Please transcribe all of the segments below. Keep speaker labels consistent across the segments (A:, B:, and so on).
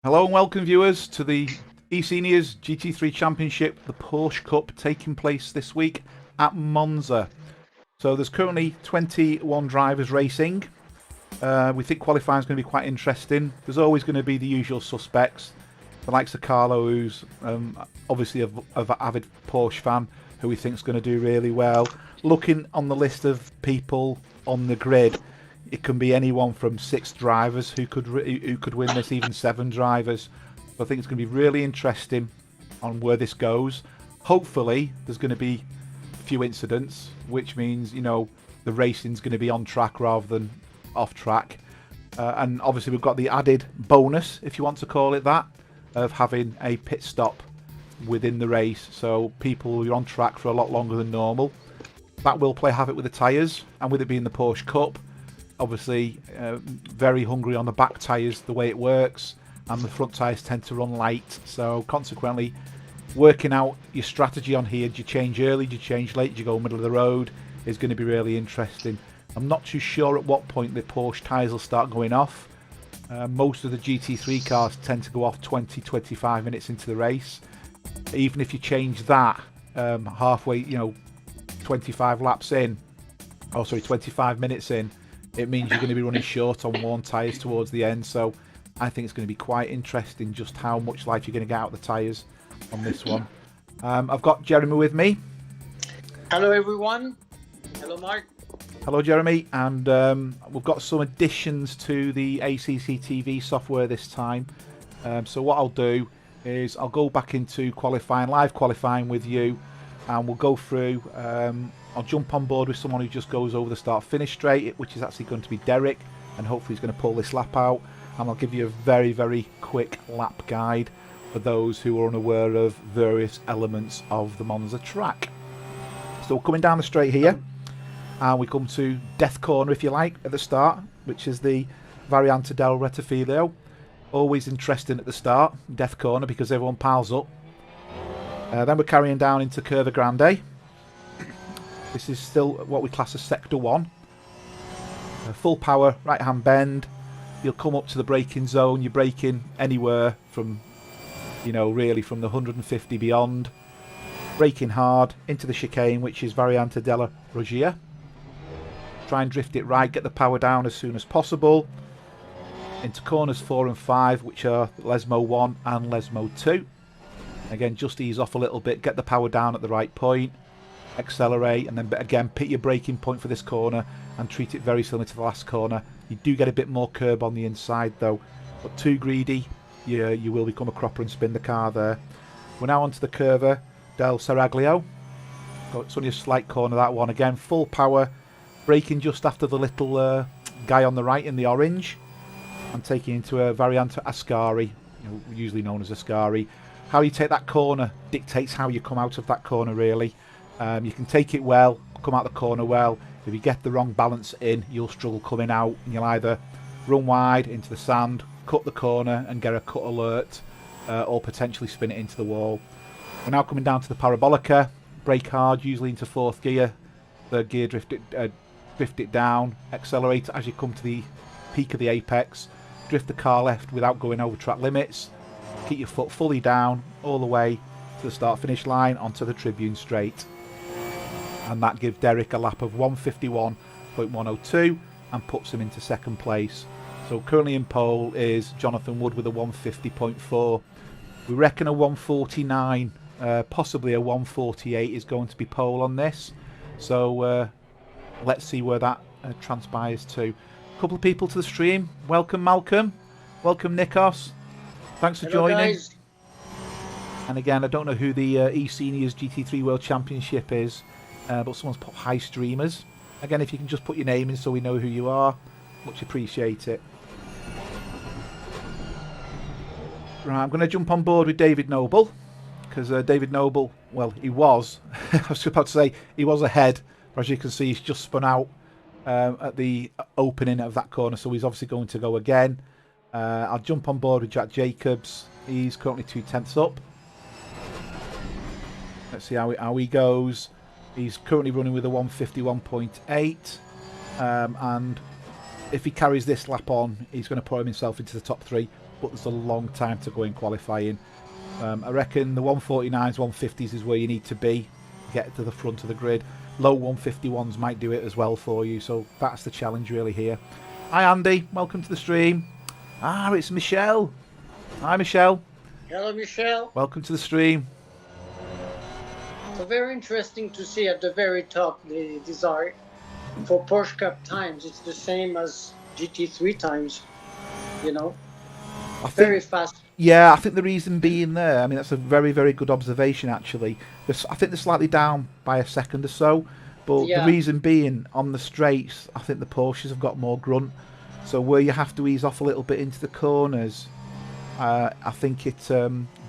A: Hello and welcome, viewers, to the eSeniors GT3 Championship, the Porsche Cup, taking place this week at Monza. So there's currently 21 drivers racing. We think qualifying is going to be quite interesting. There's always going to be the usual suspects, the likes of Carlo, who's obviously an avid Porsche fan, who we think is going to do really well. Looking on the list of people on the grid, it can be anyone from 6 drivers who could win this, even 7 drivers. So I think it's going to be really interesting on where this goes. Hopefully, there's going to be a few incidents, which means the racing's going to be on track rather than off track. And obviously, we've got the added bonus, if you want to call it that, of having a pit stop within the race. So people will be on track for a lot longer than normal. That will play havoc with the tyres, and with it being the Porsche Cup, obviously very hungry on the back tyres the way it works, and the front tyres tend to run light. So consequently, working out your strategy on here, do you change early, do you change late, do you go middle of the road, is going to be really interesting. I'm not too sure at what point the Porsche tyres will start going off. Most of the GT3 cars tend to go off 20-25 minutes into the race. Even if you change that halfway, 25 laps in, 25 minutes in, it means you're going to be running short on worn tyres towards the end. So I think it's going to be quite interesting just how much life you're going to get out of the tyres on this one. I've got Jeremy with me.
B: Hello everyone. Hello Mark.
A: Hello Jeremy, and we've got some additions to the ACC TV software this time. So what I'll do is I'll go back into qualifying, live qualifying with you, and we'll go through. I'll jump on board with someone who just goes over the start-finish straight, which is actually going to be Derek, and hopefully he's going to pull this lap out. And I'll give you a very, very quick lap guide for those who are unaware of various elements of the Monza track. So we're coming down the straight here, and we come to Death Corner, if you like, at the start, which is the Variante del Rettifilo. Always interesting at the start, Death Corner, because everyone piles up. Then we're carrying down into Curva Grande. This is still what we class as Sector 1. Full power, right hand bend. You'll come up to the braking zone. You're braking anywhere from, really from the 150 beyond. Braking hard into the chicane, which is Variante della Ruggia. Try and drift it right, get the power down as soon as possible. Into corners 4 and 5, which are Lesmo 1 and Lesmo 2. Again, just ease off a little bit, get the power down at the right point. Accelerate, and then again pick your braking point for this corner and treat it very similar to the last corner. You do get a bit more curb on the inside though, but too greedy, you will become a cropper and spin the car there. We're now onto the Curva del Seraglio. It's only a slight corner, that one. Again, full power, braking just after the little guy on the right in the orange, and taking into a Variante Ascari, usually known as Ascari. How you take that corner dictates how you come out of that corner, really. You can take it well, come out the corner well. If you get the wrong balance in, you'll struggle coming out, and you'll either run wide into the sand, cut the corner and get a cut alert, or potentially spin it into the wall. We're now coming down to the Parabolica. Brake hard, usually into 4th gear. Third gear, drift it down. Accelerate as you come to the peak of the apex. Drift the car left without going over track limits. Keep your foot fully down all the way to the start-finish line onto the Tribune straight. And that gives Derek a lap of 151.102 and puts him into 2nd place. So currently in pole is Jonathan Wood with a 150.4. We reckon a 149, possibly a 148 is going to be pole on this. So let's see where that transpires to. A couple of people to the stream. Welcome Malcolm. Welcome Nikos. Thanks for joining.
B: Guys.
A: And again, I don't know who the eSeniors GT3 World Championship is. But someone's put high streamers. Again, if you can just put your name in so we know who you are, much appreciate it. Right, I'm going to jump on board with David Noble, because David Noble, well, he was, I was about to say, he was ahead, but as you can see, he's just spun out at the opening of that corner, so he's obviously going to go again. I'll jump on board with Jack Jacobs. He's currently 2/10 up. Let's see how he goes. He's currently running with a 151.8, and if he carries this lap on, he's going to put himself into the top 3. but there's a long time to go in qualifying. I reckon the 149s, 150s is where you need to be, get to the front of the grid. Low 151s might do it as well for you, so that's the challenge really here. Hi Andy, welcome to the stream. It's Michelle. Hi Michelle.
B: Hello, Michelle.
A: Welcome to the stream.
B: So very interesting to see at the very top the desire for Porsche Cup times. It's the same as GT3 times, you know. Very fast.
A: Yeah, I think the reason being there, I mean, that's a very, very good observation, actually. I think they're slightly down by a second or so, but the reason being, on the straights, I think the Porsches have got more grunt. So where you have to ease off a little bit into the corners, I think it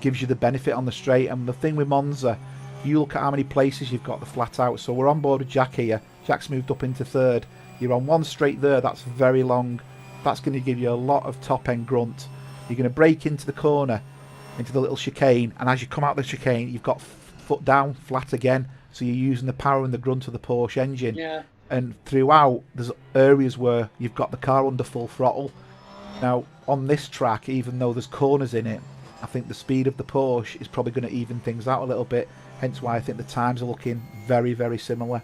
A: gives you the benefit on the straight. And the thing with Monza, you look at how many places you've got the flat out. So we're on board with Jack here. Jack's moved up into third. You're on one straight there, that's very long. That's going to give you a lot of top-end grunt. You're going to brake into the corner, into the little chicane, and as you come out the chicane, you've got foot down, flat again, so you're using the power and the grunt of the Porsche engine.
B: Yeah.
A: And throughout, there's areas where you've got the car under full throttle. Now, on this track, even though there's corners in it, I think the speed of the Porsche is probably going to even things out a little bit, hence why I think the times are looking very, very similar.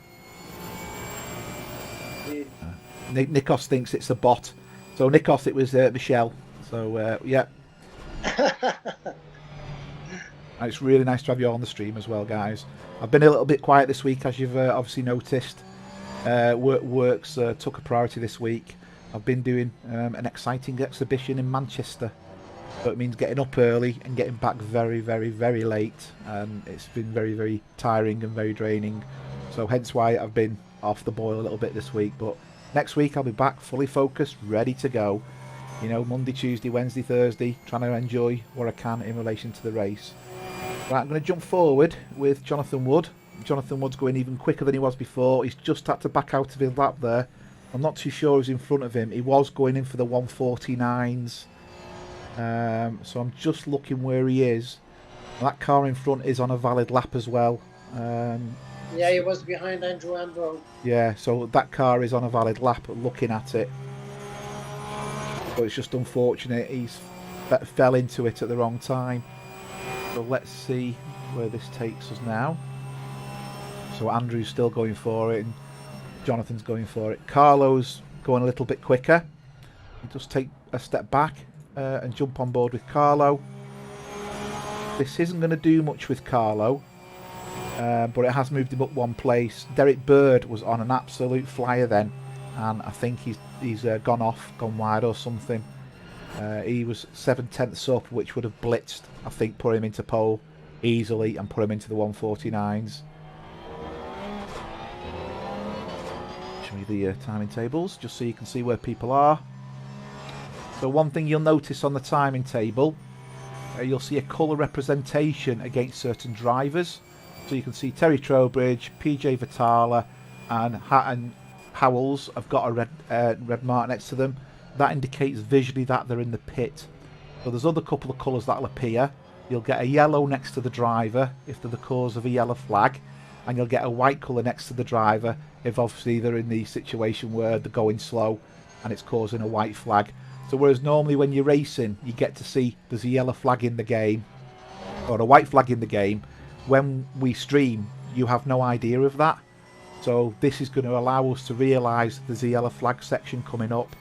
A: Nikos thinks it's a bot. So Nikos, it was Michelle. So, yeah. It's really nice to have you on the stream as well, guys. I've been a little bit quiet this week, as you've obviously noticed. Works took a priority this week. I've been doing an exciting exhibition in Manchester. So it means getting up early and getting back very, very, very late. And it's been very, very tiring and very draining. So hence why I've been off the boil a little bit this week. But next week I'll be back fully focused, ready to go. You know, Monday, Tuesday, Wednesday, Thursday, trying to enjoy what I can in relation to the race. Right, I'm going to jump forward with Jonathan Wood. Jonathan Wood's going even quicker than he was before. He's just had to back out of his lap there. I'm not too sure who's in front of him. He was going in for the 149s. So I'm just looking where he is. That car in front is on a valid lap as well.
B: Yeah, he was behind Andrew Ambrose.
A: Yeah, so that car is on a valid lap looking at it. But it's just unfortunate he's fell into it at the wrong time. So let's see where this takes us now. So Andrew's still going for it and Jonathan's going for it. Carlo's going a little bit quicker. Just take a step back and jump on board with Carlo. This isn't going to do much with Carlo, but it has moved him up one place. Derek Bird was on an absolute flyer then, and I think he's gone wide or something. He was 7/10 up, which would have blitzed, I think, put him into pole easily and put him into the 149s. Show me the timing tables, just so you can see where people are. So one thing you'll notice on the timing table, you'll see a colour representation against certain drivers. So you can see Terry Trowbridge, PJ Vitala, and Howells have got a red mark next to them. That indicates visually that they're in the pit. So there's other couple of colours that'll appear. You'll get a yellow next to the driver if they're the cause of a yellow flag, and you'll get a white colour next to the driver if obviously they're in the situation where they're going slow and it's causing a white flag. So whereas normally when you're racing you get to see there's a yellow flag in the game or a white flag in the game, when we stream you have no idea of that. So this is going to allow us to realise there's a yellow flag section coming up.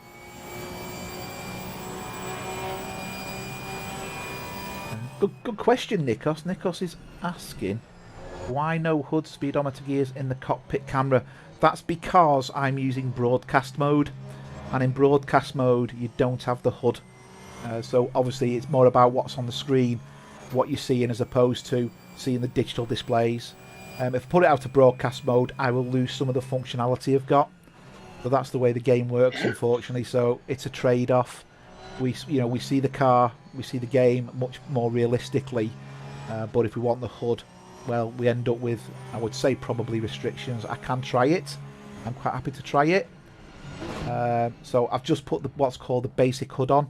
A: Good question, Nikos. Nikos is asking why no HUD speedometer gears in the cockpit camera. That's because I'm using broadcast mode, and in broadcast mode you don't have the HUD. So obviously it's more about what's on the screen, what you're seeing, as opposed to seeing the digital displays. If I put it out of broadcast mode, I will lose some of the functionality I've got. So that's the way the game works, unfortunately. So it's a trade-off. We see the car, we see the game much more realistically. But if we want the HUD, well, we end up with, I would say, probably restrictions. I can try it. I'm quite happy to try it. So I've just put what's called the basic HUD on,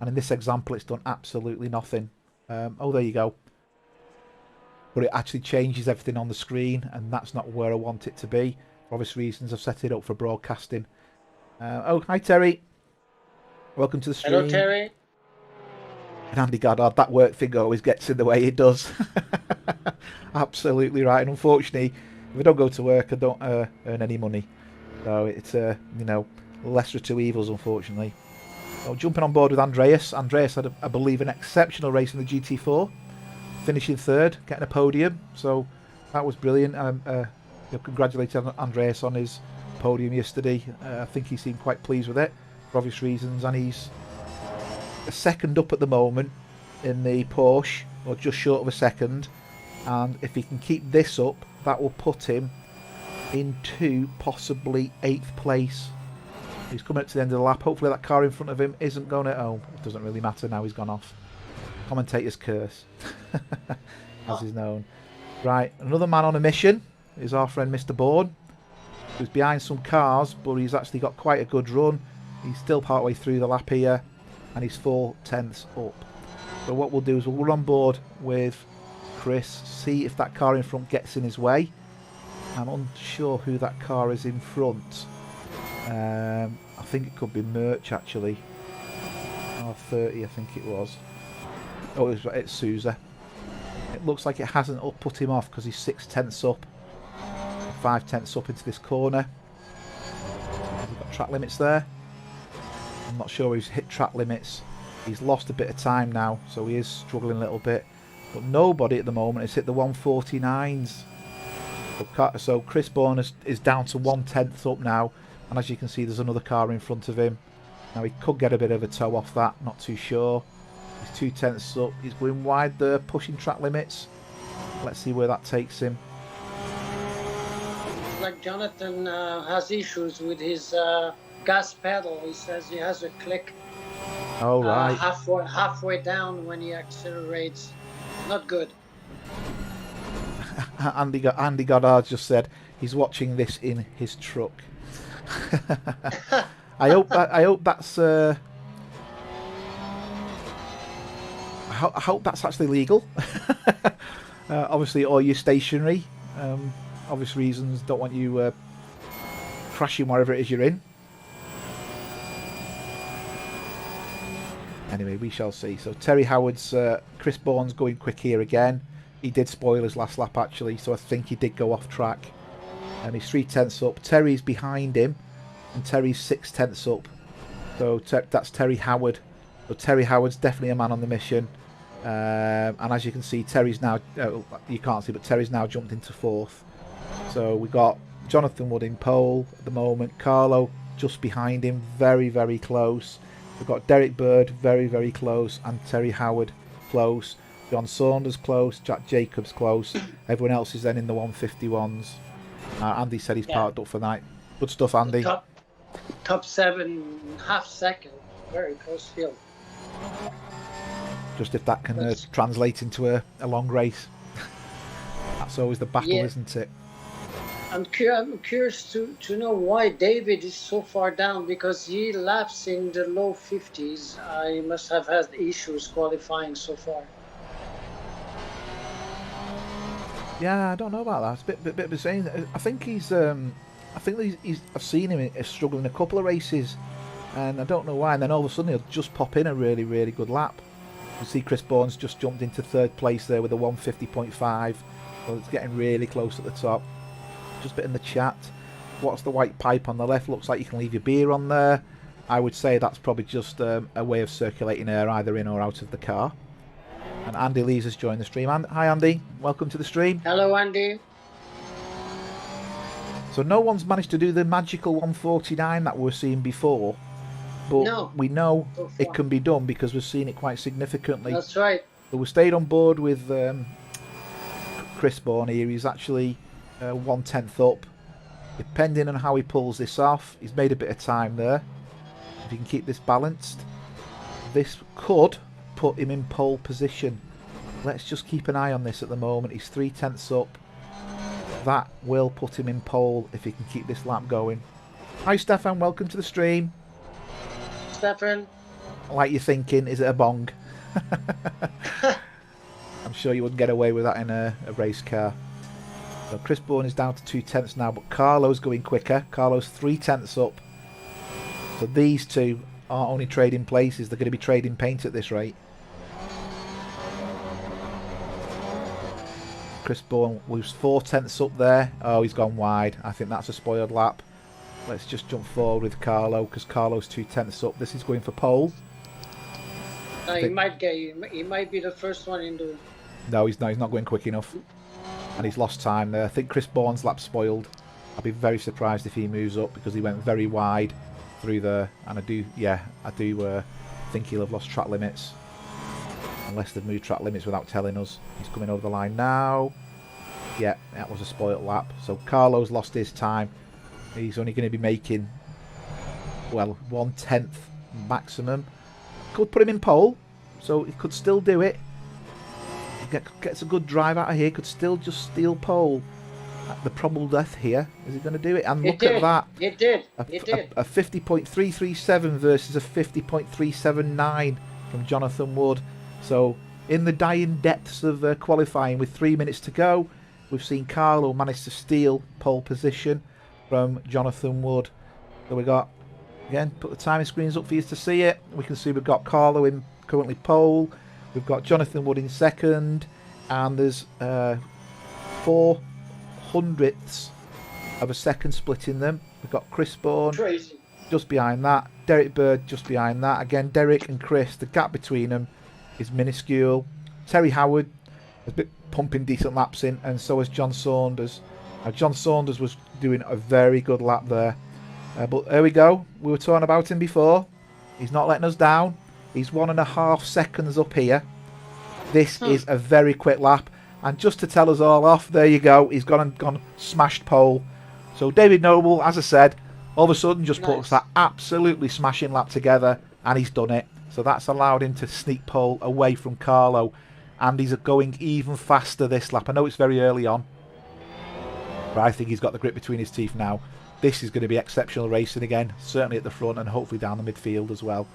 A: and in this example, it's done absolutely nothing. Oh, there you go. But it actually changes everything on the screen, and that's not where I want it to be. For obvious reasons, I've set it up for broadcasting. Oh, hi Terry. Welcome to the stream.
B: Hello, Terry.
A: And Andy Goddard, that work thing always gets in the way. It does. Absolutely right. And unfortunately, if I don't go to work, I don't earn any money. So it's, lesser of two evils, unfortunately. So jumping on board with Andreas. Andreas had, I believe, an exceptional race in the GT4. Finishing third, getting a podium. So that was brilliant. Congratulated Andreas on his podium yesterday. I think he seemed quite pleased with it for obvious reasons. And he's a second up at the moment in the Porsche, or just short of a second. And if he can keep this up, that will put him into possibly 8th place. He's coming up to the end of the lap. Hopefully that car in front of him isn't going at home. It doesn't really matter now, he's gone off. Commentator's curse, as is known. Right, another man on a mission is our friend Mr. Bourne, who's behind some cars, but he's actually got quite a good run. He's still part way through the lap here, and he's 4/10 up. So what we'll do is we'll run on board with Chris, see if that car in front gets in his way. I'm unsure who that car is in front. I think it could be Merch, actually. R30, I think it was. Oh, it's Souza. It looks like it hasn't put him off because he's 6/10 up. 5/10 up into this corner. Has he got track limits there? I'm not sure he's hit track limits. He's lost a bit of time now, so he is struggling a little bit. But nobody at the moment has hit the 149s. So Chris Bourne is down to 1/10 up now. And as you can see, there's another car in front of him. Now he could get a bit of a toe off that, not too sure. He's 2/10 up. He's going wide there, pushing track limits. Let's see where that takes him.
B: Like Jonathan has issues with his gas pedal. He says he has a click.
A: Oh, right.
B: Halfway down when he accelerates. Not good.
A: Andy Goddard just said he's watching this in his truck. I hope that's I hope that's actually legal. Obviously, or you're stationary. Obvious reasons, don't want you crashing wherever it is you're in. Anyway, we shall see. So Terry Howard's Chris Bourne's going quick here again. He did spoil his last lap actually, so I think he did go off track. And he's 3/10 up. Terry's behind him, and Terry's 6/10 up. So that's Terry Howard. So Terry Howard's definitely a man on the mission. And as you can see, Terry's now, you can't see, but Terry's now jumped into 4th. So we got Jonathan Wood in pole at the moment. Carlo just behind him, very, very close. We've got Derek Bird very, very close, and Terry Howard close. John Saunders close, Jack Jacobs close. Everyone else is then in the 151s. Andy said he's parked up for the night. Good stuff, Andy.
B: Top 7, half second. Very close field.
A: Just if that can translate into a long race. That's always the battle, isn't it?
B: I'm curious to know why David is so far down, because he laps in the low 50s. I must have had issues qualifying so far.
A: Yeah, I don't know about that. It's a bit of a saying. I think I've seen him struggling a couple of races, and I don't know why. And then all of a sudden he'll just pop in a really, really good lap. You see Chris Bourne's just jumped into 3rd place there with a 150.5. So it's getting really close at the top. Just a bit in the chat. What's the white pipe on the left? Looks like you can leave your beer on there. I would say that's probably just a way of circulating air either in or out of the car. And Andy Lees has joined the stream. Hi Andy, welcome to the stream.
B: Hello Andy.
A: So no one's managed to do the magical 149 that we were seeing before, but we know it can be done because we've seen it quite significantly.
B: That's right.
A: So we stayed on board with Chris Bourne here. He's actually 1/10 up. Depending on how he pulls this off, he's made a bit of time there. If he can keep this balanced, this could put him in pole position. Let's just keep an eye on this at the moment. He's 3/10 up. That will put him in pole if he can keep this lap going. Hi Stefan, welcome to the stream.
B: Stefan.
A: Like you're thinking, is it a bong? I'm sure you wouldn't get away with that in a race car. So Chris Bourne is down to 2/10 now, but Carlo's going quicker. Carlo's 3/10 up. So these two aren't only trading places, they're going to be trading paint at this rate. Chris Bourne was 4/10 up there. Oh, he's gone wide. I think that's a spoiled lap. Let's just jump forward with Carlo, because Carlo's 2/10 up. This is going for pole.
B: He might be the first one in the...
A: No, he's not. He's not going quick enough, and he's lost time there. I think Chris Bourne's lap spoiled. I'd be very surprised if he moves up, because he went very wide through there, and I do think he'll have lost track limits, unless they've moved track limits without telling us. He's coming over the line now. Yeah, that was a spoilt lap. So Carlo's lost his time. He's only going to be making, well, 1/10 maximum. Could put him in pole, so he could still do it. Gets a good drive out of here. Could still just steal pole. The probable death here. Is he going to do it? And look at that.
B: It did.
A: A 50.337 versus a 50.379 from Jonathan Wood. So in the dying depths of qualifying with 3 minutes to go, we've seen Carlo manage to steal pole position from Jonathan Wood. So we got, again, put the timing screens up for you to see it. We can see we've got Carlo in currently pole. We've got Jonathan Wood in second, and there's 4/100ths of a second splitting them. We've got Chris Bourne just behind that, Derek Bird just behind that. Again, Derek and Chris, the gap between them is minuscule. Terry Howard has been pumping decent laps in, and so has John Saunders. John Saunders was doing a very good lap there. But there we go. We were talking about him before. He's not letting us down. He's 1.5 seconds up here. This is a very quick lap. And just to tell us all off, there you go. He's gone smashed pole. So David Noble, as I said, all of a sudden just puts that absolutely smashing lap together, and he's done it. So that's allowed him to sneak pole away from Carlo. And he's going even faster this lap. I know it's very early on, but I think he's got the grip between his teeth now. This is going to be exceptional racing again, certainly at the front and hopefully down the midfield as well.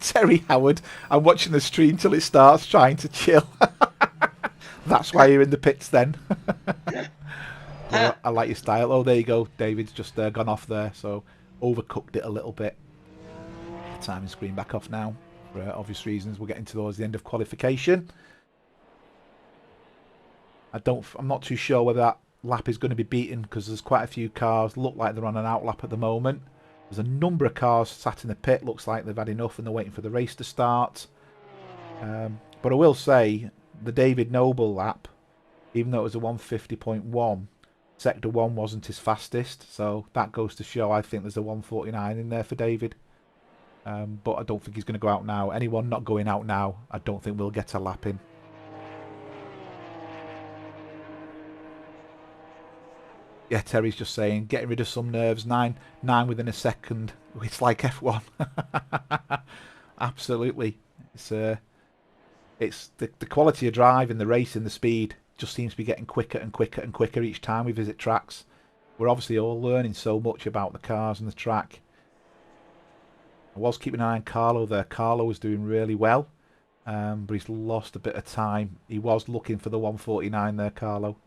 A: Terry Howard, I'm watching the stream till it starts, trying to chill. That's why you're in the pits then. Well, I like your style. Oh, there you go. David's just gone off there, so overcooked it a little bit. Timing screen back off now for obvious reasons. We're getting towards the end of qualification. I'm not too sure whether that lap is going to be beaten, because there's quite a few cars look like they're on an out lap at the moment. There's a number of cars sat in the pit. Looks like they've had enough and they're waiting for the race to start. But I will say the David Noble lap, even though it was a 150.1, Sector 1 wasn't his fastest. So that goes to show I think there's a 149 in there for David. But I don't think he's going to go out now. Anyone not going out now, I don't think will get a lap in. Yeah, Terry's just saying, getting rid of some nerves. Nine within a second. It's like F1. Absolutely. It's the quality of drive and the race and the speed just seems to be getting quicker and quicker and quicker each time we visit tracks. We're obviously all learning so much about the cars and the track. I was keeping an eye on Carlo there. Carlo was doing really well, but he's lost a bit of time. He was looking for the 149 there, Carlo.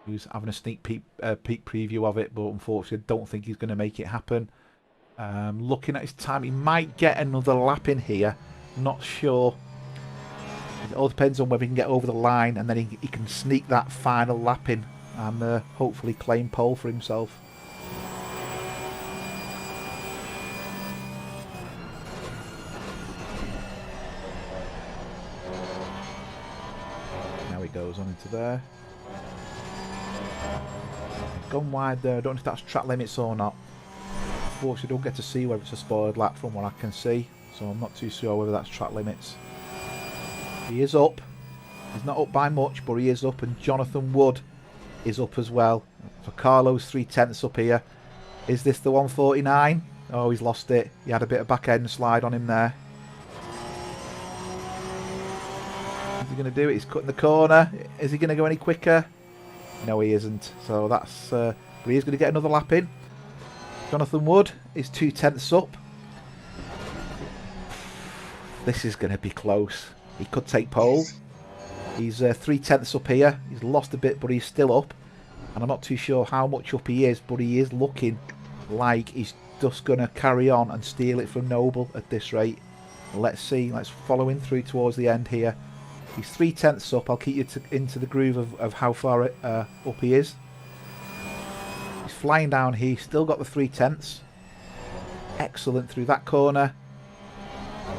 A: He was having a sneak peek preview of it, but unfortunately I don't think he's going to make it happen. Looking at his time, he might get another lap in here. Not sure. It all depends on whether he can get over the line, and then he can sneak that final lap in and hopefully claim pole for himself. Now he goes on into there. Gone wide there. I don't know if that's track limits or not. Unfortunately, don't get to see whether it's a spoiled lap from what I can see, so I'm not too sure whether that's track limits. He is up. He's not up by much, but he is up, and Jonathan Wood is up as well. So Carlo's 3/10 up here. Is this the 149? Oh, he's lost it. He had a bit of back end slide on him there. Is he going to do it? He's cutting the corner. Is he going to go any quicker? No, he isn't. So that's... but he is going to get another lap in. Jonathan Wood is 2/10 up. This is going to be close. He could take pole. He's 3/10 up here. He's lost a bit, but he's still up. And I'm not too sure how much up he is, but he is looking like he's just going to carry on and steal it from Noble at this rate. Let's see. Let's follow him through towards the end here. He's 3/10 up. I'll keep you into the groove of how far up he is. He's flying down here. He's still got the 3/10. Excellent through that corner.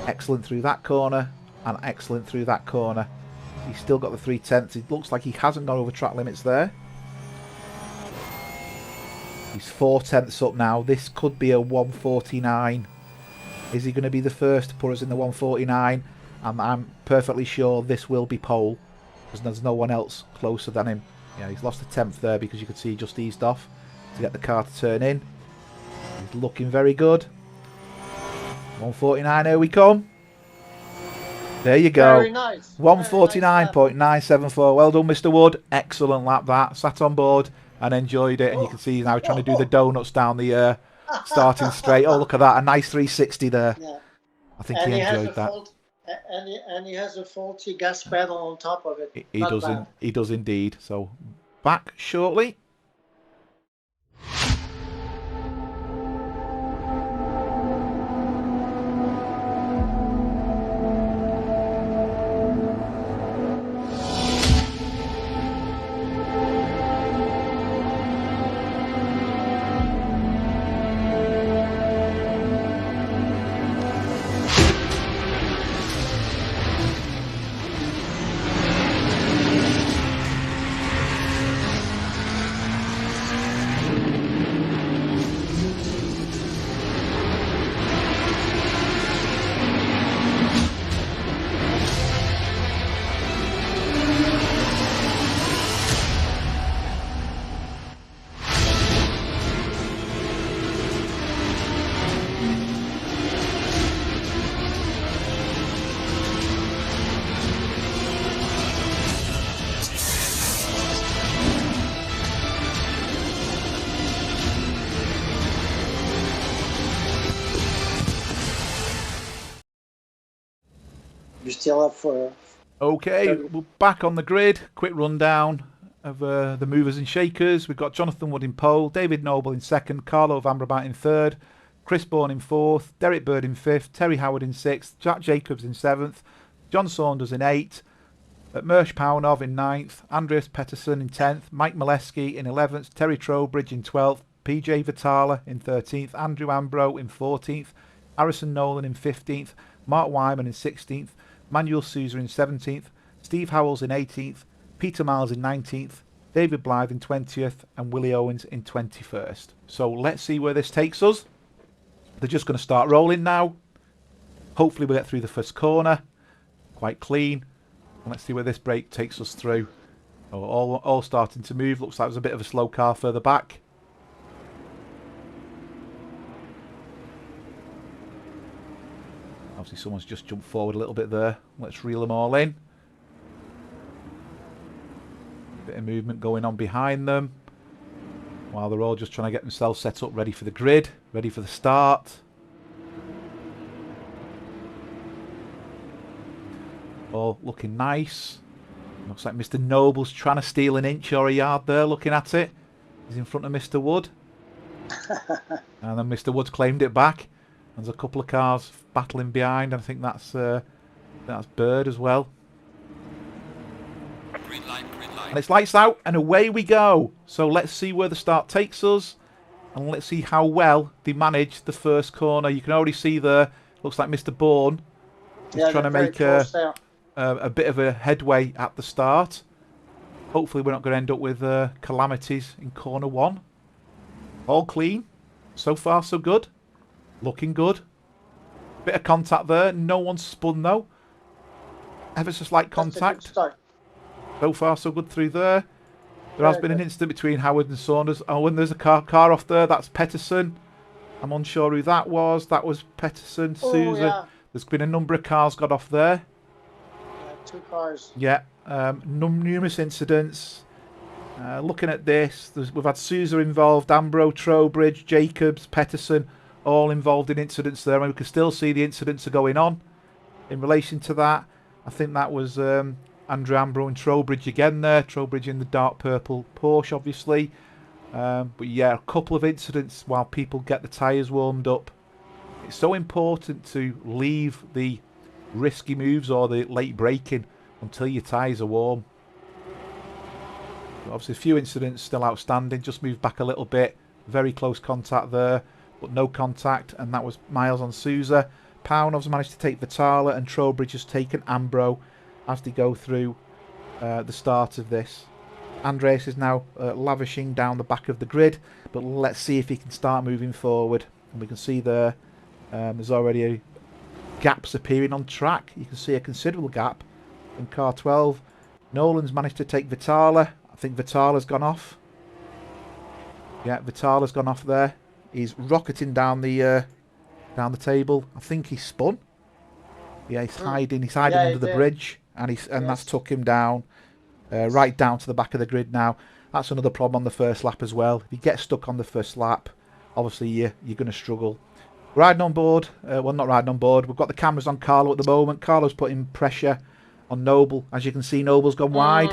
A: Excellent through that corner. And excellent through that corner. He's still got the 3/10. It looks like he hasn't gone over track limits there. He's 4/10 up now. This could be a 149. Is he going to be the first to put us in the 149? And I'm perfectly sure this will be pole, because there's no one else closer than him. Yeah, he's lost a 10th there because you could see he just eased off to get the car to turn in. He's looking very good. 149, here we come. There you go.
B: Very nice.
A: 149.974. Well done, Mr. Wood. Excellent lap that. Sat on board and enjoyed it. And you can see he's now trying to do the donuts down the starting straight. Oh, look at that. A nice 360 there.
B: Yeah.
A: I think he enjoyed that.
B: And he has a faulty gas pedal on top of it.
A: He does indeed. So back shortly.
B: You still up for...
A: Okay, we're back on the grid. Quick rundown of the movers and shakers. We've got Jonathan Wood in pole, David Noble in second, Carlo Vanbrabant in third, Chris Bourne in fourth, Derek Bird in fifth, Terry Howard in sixth, Jack Jacobs in seventh, John Saunders in eighth, Mersh Paunov in ninth, Andreas Pettersson in 10th, Mike Molesky in 11th, Terry Trowbridge in 12th, PJ Vitala in 13th, Andrew Ambro in 14th, Harrison Nolan in 15th, Mark Wyman in 16th, Manuel Souza in 17th, Steve Howells in 18th, Peter Miles in 19th, David Blythe in 20th, and Willie Owens in 21st. So let's see where this takes us. They're just going to start rolling now. Hopefully we'll get through the first corner. Quite clean. And let's see where this break takes us through. Oh, all starting to move. Looks like there's a bit of a slow car further back. Obviously someone's just jumped forward a little bit there. Let's reel them all in. Bit of movement going on behind them, while they're all just trying to get themselves set up, ready for the grid, ready for the start. All looking nice. Looks like Mr. Noble's trying to steal an inch or a yard there, looking at it. He's in front of Mr. Wood. And then Mr. Wood's claimed it back. There's a couple of cars battling behind. I think that's Bird as well.
C: Green light, green light.
A: And it's lights out and away we go. So let's see where the start takes us. And let's see how well they manage the first corner. You can already see there, looks like Mr. Bourne is trying to make a bit of a headway at the start. Hopefully we're not going to end up with calamities in corner one. All clean. So far so good. Looking good. Bit of contact there. No one's spun though. Ever so slight contact. So far so good through there. There has been an incident between Howard and Saunders. Oh, and there's a car off there. That's Pettersson. I'm unsure who that was. That was Pettersson, Souza.
B: Yeah.
A: There's been a number of cars got off there.
B: Two cars.
A: Yeah. Numerous incidents. Looking at this, we've had Souza involved, Ambro, Trowbridge, Jacobs, Pettersson, all involved in incidents there. And we can still see the incidents are going on. In relation to that, I think that was Andrew Ambro and Trowbridge again there. Trowbridge in the dark purple Porsche, obviously. But yeah, a couple of incidents while people get the tyres warmed up. It's so important to leave the risky moves or the late braking until your tyres are warm. Obviously, a few incidents still outstanding. Just moved back a little bit. Very close contact there, but no contact, and that was Miles on Sousa. Paunov's managed to take Vitala, and Trowbridge has taken Ambro as they go through the start of this. Andreas is now lavishing down the back of the grid, but let's see if he can start moving forward. And we can see there, there's already gaps appearing on track. You can see a considerable gap in car 12. Nolan's managed to take Vitala. I think Vitala's gone off. Yeah, Vitala's gone off there. He's rocketing down the table. I think he's spun. Yeah, he's hiding. He's hiding under the bridge, and that's took him down, right down to the back of the grid now. That's another problem on the first lap as well. If you get stuck on the first lap, obviously you're going to struggle. Riding on board, well, not riding on board. We've got the cameras on Carlo at the moment. Carlo's putting pressure on Noble. As you can see, Noble's gone wide.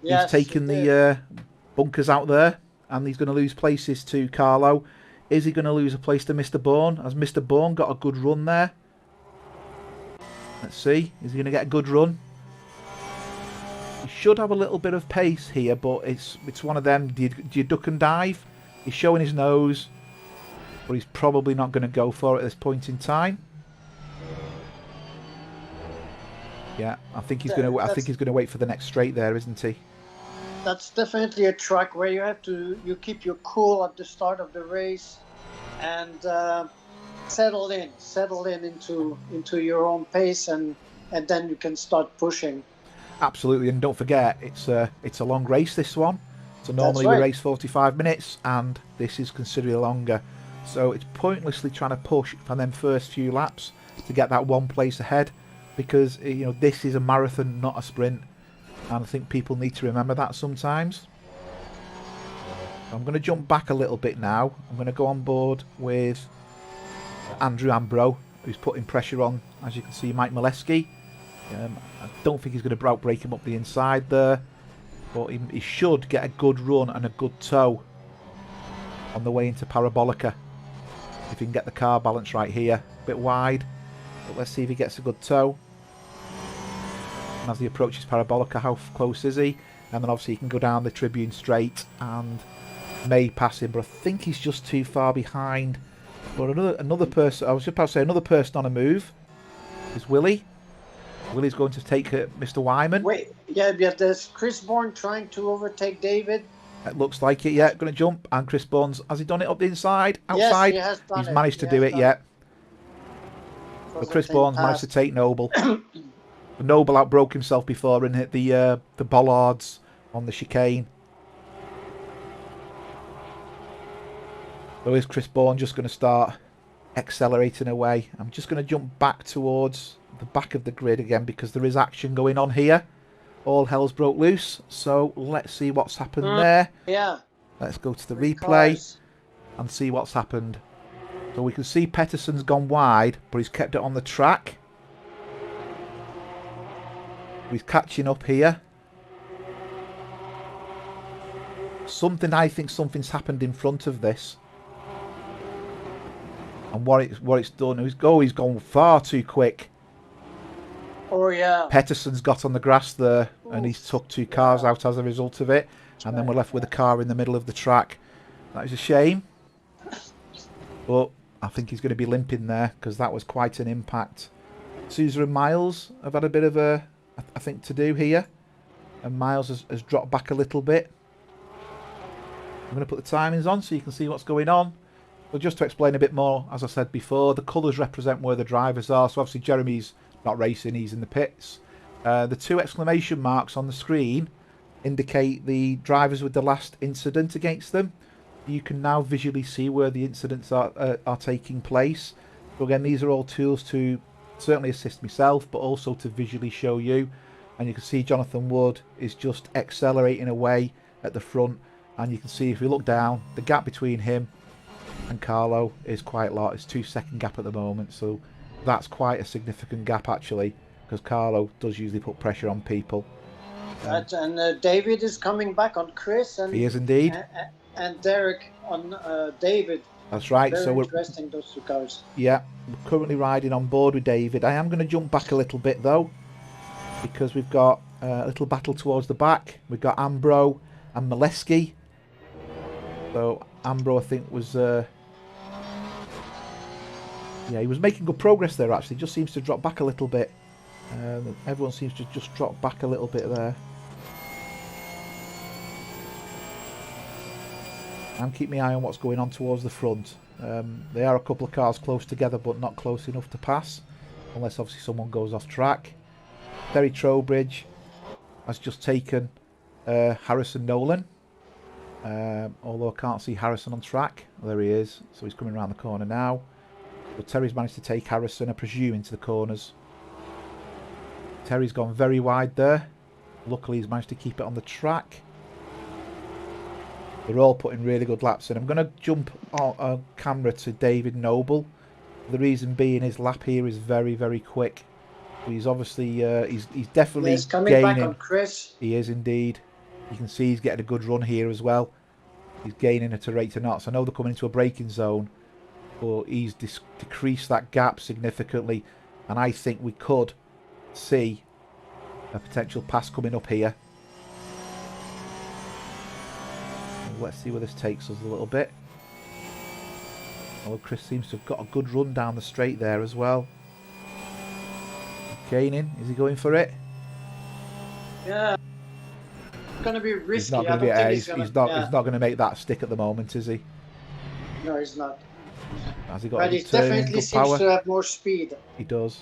A: He's taken the bunkers out there, and he's going to lose places to Carlo. Is he going to lose a place to Mr. Bourne? Has Mr. Bourne got a good run there? Let's see. Is he going to get a good run? He should have a little bit of pace here, but it's one of them. Do you duck and dive? He's showing his nose, but he's probably not going to go for it at this point in time. Yeah, I think he's going to. I think he's going to wait for the next straight there, isn't he?
B: That's definitely a track where you keep your cool at the start of the race, and settle in into your own pace, and then you can start pushing.
A: Absolutely, and don't forget, it's a long race, this one. So normally we race 45 minutes, and this is considerably longer. So it's pointlessly trying to push for them first few laps to get that one place ahead, because this is a marathon, not a sprint. And I think people need to remember that sometimes. I'm going to jump back a little bit now. I'm going to go on board with Andrew Ambro, who's putting pressure on, as you can see, Mike Molesky. I don't think he's going to break him up the inside there, but he should get a good run and a good tow on the way into Parabolica. If he can get the car balance right here. A bit wide, but let's see if he gets a good tow. And as he approaches Parabolica, how close is he? And then obviously he can go down the Tribune straight and may pass him, but I think he's just too far behind. But another person, I was just about to say, another person on a move is Willie. Willie's going to take Mr. Wyman.
B: Wait, yeah, there's Chris Bourne trying to overtake David.
A: It looks like it, yeah. Going to jump, and Chris Bourne's, has he done it up the inside? Outside?
B: Yes,
A: he's managed to do it, yeah. But Chris Bourne's managed to take Noble. Noble outbroke himself before and hit the bollards on the chicane. So is Chris Bourne just going to start accelerating away? I'm just going to jump back towards the back of the grid again, because there is action going on here. All hell's broke loose, so let's see what's happened there.
B: Yeah.
A: Let's go to the replay and see what's happened. So we can see Pettersson's gone wide, but he's kept it on the track. He's catching up here. I think something's happened in front of this. And what it's done, he's gone far too quick.
B: Oh yeah.
A: Pettersson's got on the grass there, and he's took two cars out as a result of it. And then we're left with a car in the middle of the track. That is a shame. But I think he's going to be limping there, because that was quite an impact. Sousa and Miles have had a bit of I think to do here. And Miles has dropped back a little bit. I'm going to put the timings on so you can see what's going on. But just to explain a bit more, as I said before, the colours represent where the drivers are. So obviously Jeremy's not racing, he's in the pits. The two exclamation marks on the screen indicate the drivers with the last incident against them. You can now visually see where the incidents are taking place. So again, these are all tools to certainly assist myself, but also to visually show you. And you can see Jonathan Wood is just accelerating away at the front, and you can see if we look down, the gap between him and Carlo is quite a lot. It's 2-second gap at the moment, so that's quite a significant gap actually, because Carlo does usually put pressure on people.
B: And David is coming back on Chris, and
A: he is indeed.
B: And Derek on David.
A: That's right.
B: Very
A: So we're,
B: interesting, those two cars.
A: yeah, we're currently riding on board with David. I am going to jump back a little bit though, because we've got a little battle towards the back. We've got Ambro and Molesky. So Ambro, I think, was yeah, he was making good progress there actually. Just seems to drop back a little bit. Everyone seems to just drop back a little bit there. I'm keeping my eye on what's going on towards the front. There are a couple of cars close together, but not close enough to pass, unless obviously someone goes off track. Terry Trowbridge has just taken Harrison Nolan, although I can't see Harrison on track. There he is, so he's coming around the corner now. But Terry's managed to take Harrison, I presume, into the corners. Terry's gone very wide there. Luckily he's managed to keep it on the track. They're all putting really good laps in. I'm going to jump on camera to David Noble. The reason being his lap here is very, very quick. He's obviously, he's definitely
B: Yeah, he's coming
A: gaining.
B: back on Chris.
A: He is indeed. You can see he's getting a good run here as well. He's gaining at a rate of knots. I know they're coming into a braking zone, but he's decreased that gap significantly. And I think we could see a potential pass coming up here. Let's see where this takes us a little bit. Oh, Chris seems to have got a good run down the straight there as well. Gaining, is he going for it?
B: Yeah, it's going to be risky.
A: He's not going to be. He's not going to make that stick at the moment, is he?
B: No, he's not.
A: Has he got?
B: But
A: a
B: he
A: good turn,
B: definitely
A: good
B: seems
A: power?
B: to have more speed.
A: He does.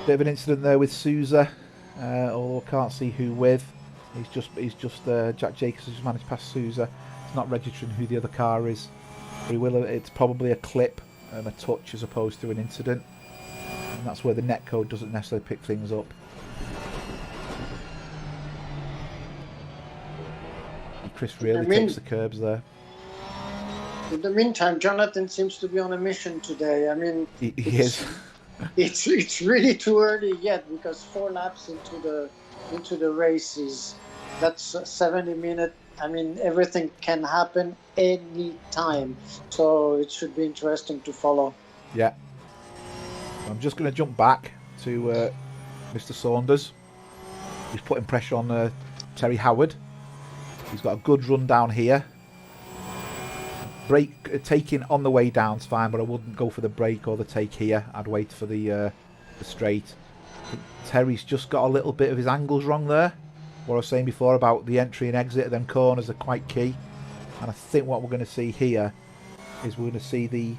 A: Bit of an incident there with Souza, although I can't see who with. He's just Jack Jacobs has just managed to pass Souza. It's not registering who the other car is. But he will. It's probably a clip, a touch, as opposed to an incident. And that's where the net code doesn't necessarily pick things up. And Chris really takes the curbs there.
B: In the meantime, Jonathan seems to be on a mission today. I mean,
A: He is.
B: It's really too early yet, because 4 laps into the race that's 70 minutes. I mean, everything can happen any time, so it should be interesting to follow.
A: Yeah. I'm just going to jump back to Mr. Saunders. He's putting pressure on Terry Howard. He's got a good run down here. Brake taking on the way down's fine, but I wouldn't go for the brake or the take here. I'd wait for the straight. I think Terry's just got a little bit of his angles wrong there. What I was saying before about the entry and exit, them corners are quite key. And I think what we're going to see here is we're going to see the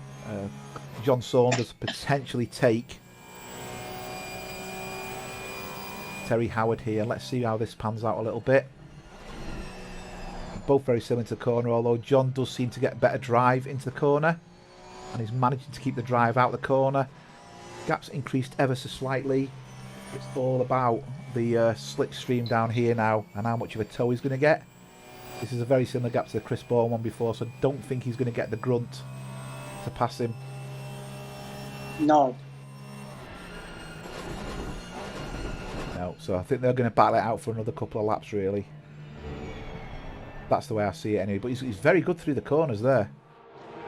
A: John Saunders potentially take Terry Howard here. Let's see how this pans out a little bit. Both very similar to the corner, although John does seem to get better drive into the corner, and he's managing to keep the drive out the corner. Gap's increased ever so slightly. It's all about the slipstream down here now and how much of a toe he's going to get. This is a very similar gap to the Chris Bourne one before, so I don't think he's going to get the grunt to pass him.
B: No.
A: No, so I think they're going to battle it out for another couple of laps, really. That's the way I see it anyway. But he's very good through the corners there.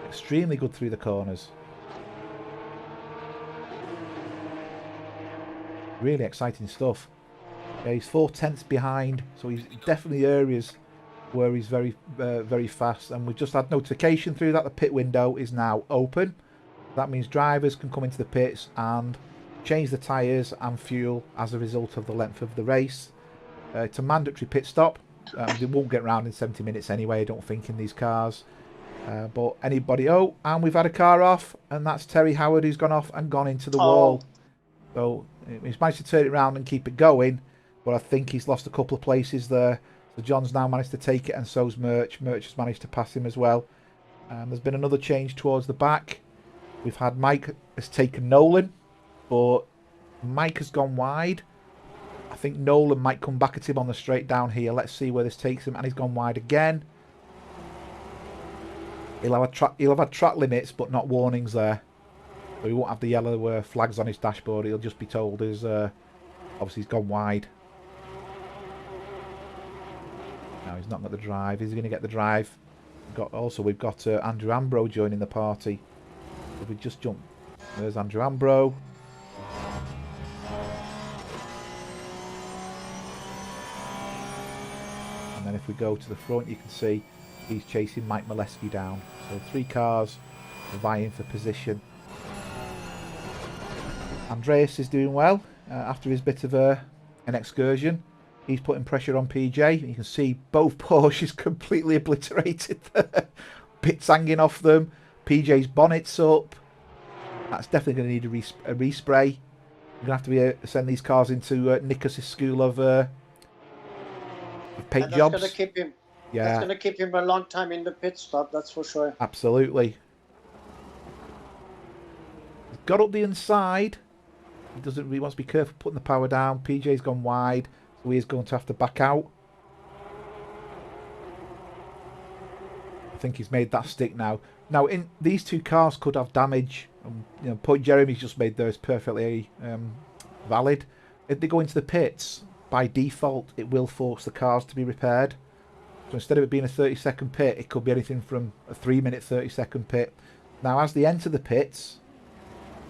A: Extremely good through the corners. Really exciting stuff. Yeah, he's 4/10 behind, so he's definitely areas where he's very, very fast. And we've just had notification through that the pit window is now open. That means drivers can come into the pits and change the tyres and fuel as a result of the length of the race. It's a mandatory pit stop. They won't get round in 70 minutes anyway, I don't think, in these cars. But anybody... Oh, and we've had a car off, and that's Terry Howard, who's gone off and gone into the wall. So he's managed to turn it around and keep it going, but I think he's lost a couple of places there. So John's now managed to take it, and so's Merch. Merch has managed to pass him as well. There's been another change towards the back. We've had Mike has taken Nolan, but Mike has gone wide. I think Nolan might come back at him on the straight down here. Let's see where this takes him. And he's gone wide again. He'll have had track limits, but not warnings there. So he won't have the yellow flags on his dashboard. He'll just be told obviously he's gone wide. No, he's not got the drive. Is he going to get the drive? We've got Andrew Ambro joining the party. If we just jump, there's Andrew Ambro. And then if we go to the front, you can see he's chasing Mike Molesky down. So 3 cars vying for position. Andreas is doing well after his bit of an excursion. He's putting pressure on PJ. You can see both Porsches completely obliterated there. Bits hanging off them. PJ's bonnet's up. That's definitely going to need a respray. We're going to have to send these cars into Nikos' school of paint jobs.
B: That's going to keep him.
A: Yeah.
B: That's going to keep him a long time in the pit stop. That's for sure.
A: Absolutely. He's got up the inside. He wants to be careful putting the power down. PJ's gone wide, so he is going to have to back out. I think he's made that stick now. Now, in these 2 cars could have damage. Point Jeremy's just made those perfectly valid. If they go into the pits, by default, it will force the cars to be repaired. So instead of it being a 30-second pit, it could be anything from a 3-minute, 30-second pit. Now, as they enter the pits,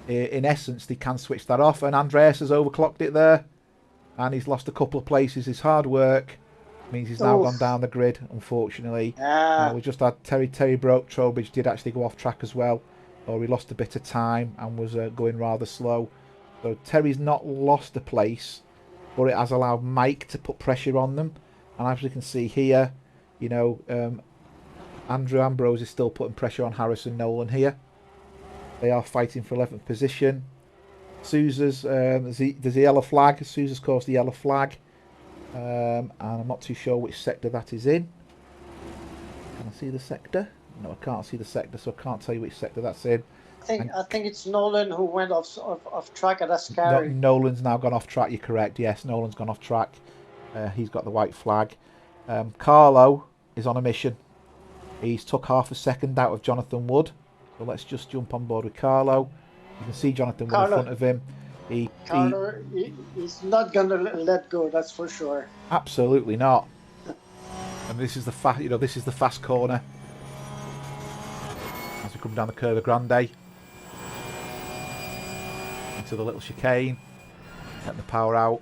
A: in essence, they can switch that off. And Andreas has overclocked it there. And he's lost a couple of places. His hard work means he's now gone down the grid, unfortunately. We just had Terry broke. Trowbridge did actually go off track as well. Or he lost a bit of time and was going rather slow. So Terry's not lost a place, but it has allowed Mike to put pressure on them. And as you can see here, Andrew Ambrose is still putting pressure on Harrison Nolan here. They are fighting for 11th position. Sousa's, there's the yellow flag. Sousa's caused the yellow flag. And I'm not too sure which sector that is in. Can I see the sector? No, I can't see the sector, so I can't tell you which sector that's in.
B: I think it's Nolan who went off track at Ascari.
A: Nolan's now gone off track, you're correct. Yes, Nolan's gone off track. He's got the white flag. Carlo is on a mission. He's took half a second out of Jonathan Wood. So let's just jump on board with Carlo. You can see Jonathan Wood in front of him.
B: He's not going to let go, that's for sure.
A: Absolutely not. And this is the fast corner. As we come down the Curva Grande into the little chicane, get the power out.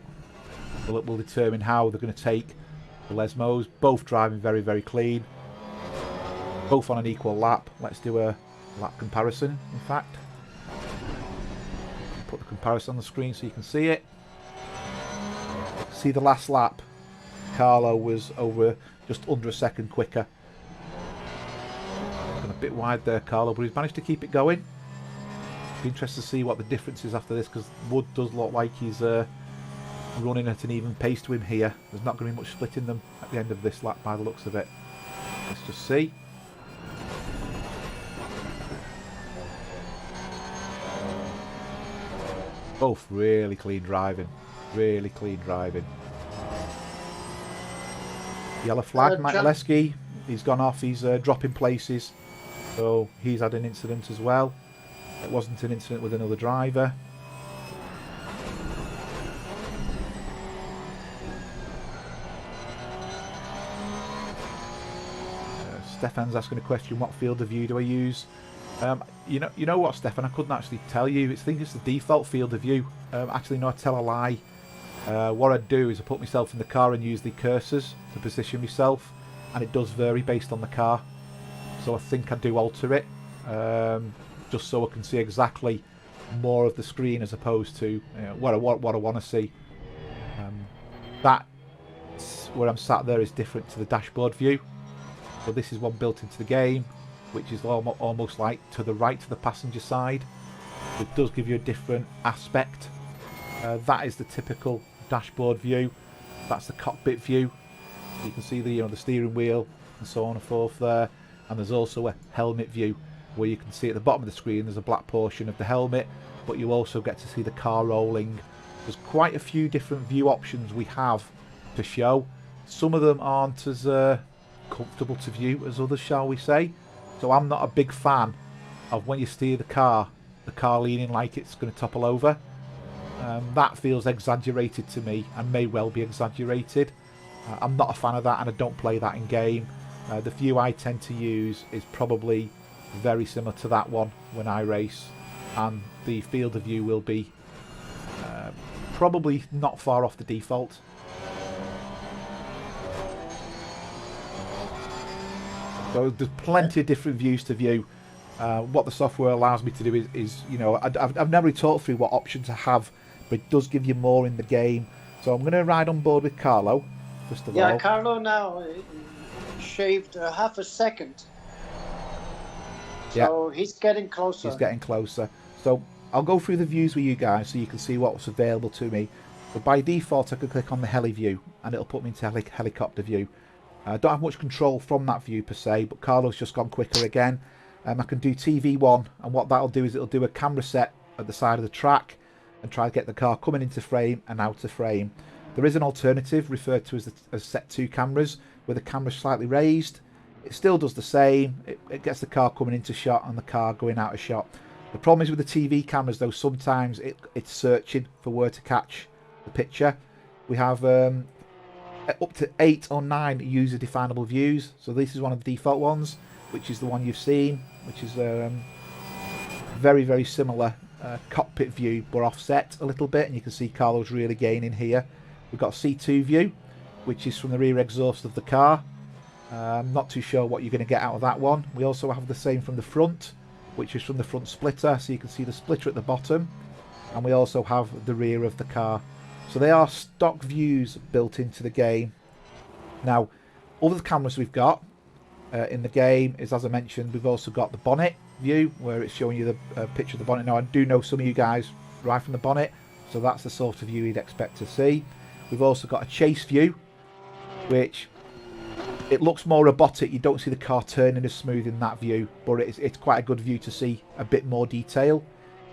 A: We'll determine how they're going to take the Lesmos. Both driving very, very clean. Both on an equal lap. Let's do a lap comparison, in fact. Put the comparison on the screen so you can see it. See the last lap. Carlo was over just under a second quicker. A bit wide there, Carlo, but he's managed to keep it going. Be interested to see what the difference is after this, because Wood does look like he's running at an even pace to him here. There's not going to be much splitting them at the end of this lap by the looks of it. Let's just see. Both really clean driving. Really clean driving. Yellow flag, Mike Molesky. He's gone off. He's dropping places. So he's had an incident as well. It wasn't an incident with another driver. Stefan's asking a question, what field of view do I use? You know what, Stefan, I couldn't actually tell you. I think it's the default field of view. Actually, no, I tell a lie. What I do is I put myself in the car and use the cursors to position myself, and it does vary based on the car. So I think I do alter it, just so I can see exactly more of the screen as opposed to what I want to see. That where I'm sat there is different to the dashboard view. So this is one built into the game, which is almost like to the right to the passenger side. It does give you a different aspect. That is the typical dashboard view. That's the cockpit view. You can see the steering wheel and so on and forth there. And there's also a helmet view where you can see at the bottom of the screen there's a black portion of the helmet, but you also get to see the car rolling. There's quite a few different view options we have to show. Some of them aren't as comfortable to view as others, shall we say. So I'm not a big fan of when you steer the car leaning like it's going to topple over. That feels exaggerated to me and may well be exaggerated. I'm not a fan of that, and I don't play that in game. The view I tend to use is probably very similar to that one when I race, and the field of view will be probably not far off the default. So there's plenty of different views to view. What the software allows me to do is you know, I've never really talked through what options I have, but it does give you more in the game. So I'm going to ride on board with Carlo, first of all.
B: Yeah, Carlo now shaved half a second. So he's getting closer.
A: He's getting closer. So I'll go through the views with you guys so you can see what's available to me. But by default, I can click on the heli view and it'll put me into helicopter view. I don't have much control from that view per se, but Carlo's just gone quicker again. I can do TV1, and what that'll do is it'll do a camera set at the side of the track and try to get the car coming into frame and out of frame. There is an alternative referred to as set 2 cameras, where the camera's slightly raised. It still does the same. It gets the car coming into shot and the car going out of shot. The problem is with the TV cameras though, sometimes it's searching for where to catch the picture. We have up to 8 or 9 user definable views. So this is one of the default ones, which is the one you've seen, which is very, very similar cockpit view, but offset a little bit, and you can see Carlo's really gaining here. We've got C2 view, which is from the rear exhaust of the car. I'm not too sure what you're going to get out of that one. We also have the same from the front, which is from the front splitter, so you can see the splitter at the bottom, and we also have the rear of the car. So they are stock views built into the game. Now, all the cameras we've got in the game is, as I mentioned, we've also got the bonnet view, where it's showing you the picture of the bonnet. Now, I do know some of you guys ride from the bonnet, so that's the sort of view you'd expect to see. We've also got a chase view, which it looks more robotic. You don't see the car turning as smooth in that view, but it's quite a good view to see a bit more detail.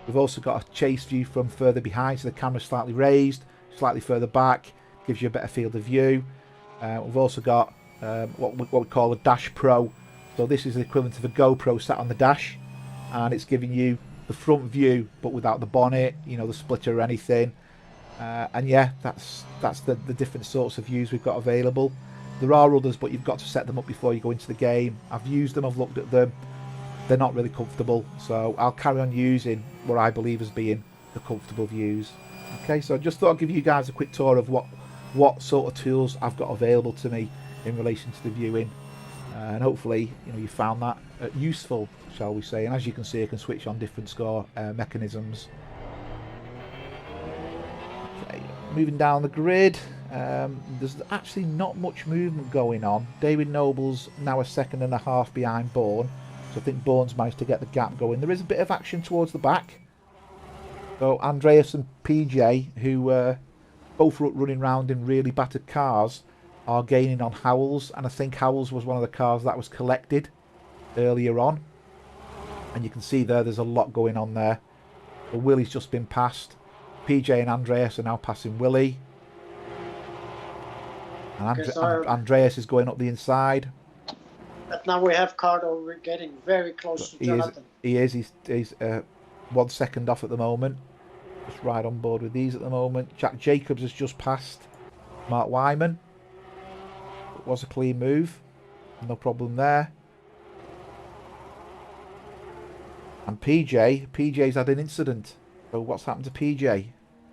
A: We've also got a chase view from further behind, so the camera's slightly raised, slightly further back, gives you a better field of view. We've also got what we call a Dash Pro. So this is the equivalent of a GoPro sat on the dash, and it's giving you the front view but without the bonnet, you know, the splitter or anything. And yeah, that's the different sorts of views we've got available. There are others, but you've got to set them up before you go into the game. I've used them, I've looked at them. They're not really comfortable, so I'll carry on using what I believe as being the comfortable views. Okay, so I just thought I'd give you guys a quick tour of what sort of tools I've got available to me in relation to the viewing, and hopefully, you know, you found that useful, shall we say. And as you can see, I can switch on different score mechanisms. Okay, moving down the grid, there's actually not much movement going on. David Noble's now a second and a half behind Bourne, so I think Bourne's managed to get the gap going. There is a bit of action towards the back. So Andreas and PJ, who both running around in really battered cars, are gaining on Howells, and I think Howells was one of the cars that was collected earlier on. And you can see there's a lot going on there. But Willie's just been passed. PJ and Andreas are now passing Willie. And Andreas is going up the inside.
B: But now we have Carlo, we're getting very close to Jonathan.
A: He's 1 second off at the moment. Just ride on board with these at the moment. Jack Jacobs has just passed Mark Wyman. It was a clean move. No problem there. And PJ's had an incident. So what's happened to PJ?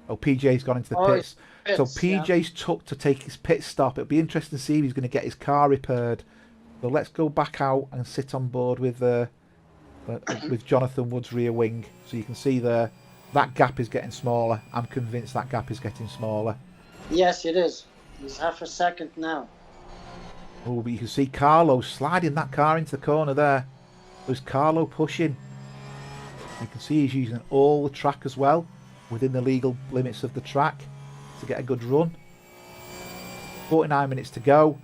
A: Oh, PJ's gone into the pits. So PJ's took to take his pit stop. It'll be interesting to see if he's going to get his car repaired. So let's go back out and sit on board with Jonathan Wood's rear wing. So you can see there, that gap is getting smaller. I'm convinced that gap is getting smaller.
B: Yes, it is. He's half a second now.
A: Oh, but you can see Carlo sliding that car into the corner there. There's Carlo pushing. You can see he's using all the track as well, within the legal limits of the track, to get a good run. 49 minutes to go.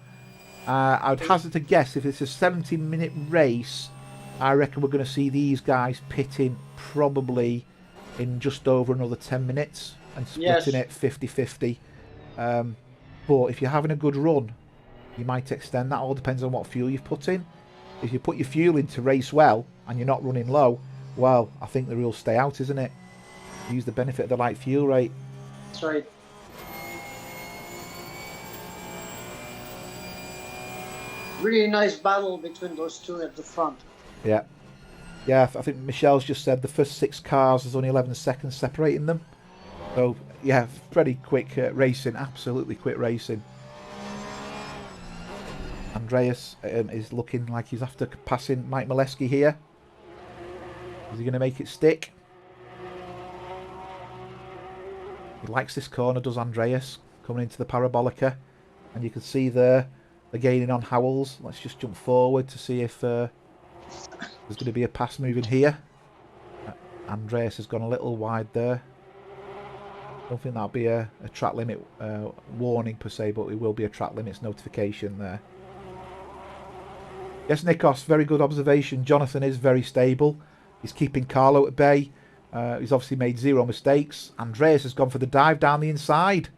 A: I would hazard to guess, if it's a 70-minute race, I reckon we're going to see these guys pitting probably in just over another 10 minutes and splitting it 50-50. But if you're having a good run, you might extend that. All depends on what fuel you've put in. If you put your fuel in to race well and you're not running low, well, I think the rules stay out, isn't it? Use the benefit of the light fuel rate.
B: That's right. Really nice battle between those two at the front.
A: Yeah. Yeah, I think Michelle's just said the first 6 cars, there's only 11 seconds separating them. So, yeah, pretty quick racing, absolutely quick racing. Andreas is looking like he's after passing Mike Molesky here. Is he going to make it stick? He likes this corner, does Andreas, coming into the Parabolica. And you can see there, they're gaining on Howells. Let's just jump forward to see if there's going to be a pass moving here. Andreas has gone a little wide there. Don't think that'll be a track limit warning per se, but it will be a track limits notification there. Yes, Nikos, very good observation. Jonathan is very stable. He's keeping Carlo at bay. He's obviously made 0 mistakes. Andreas has gone for the dive down the inside.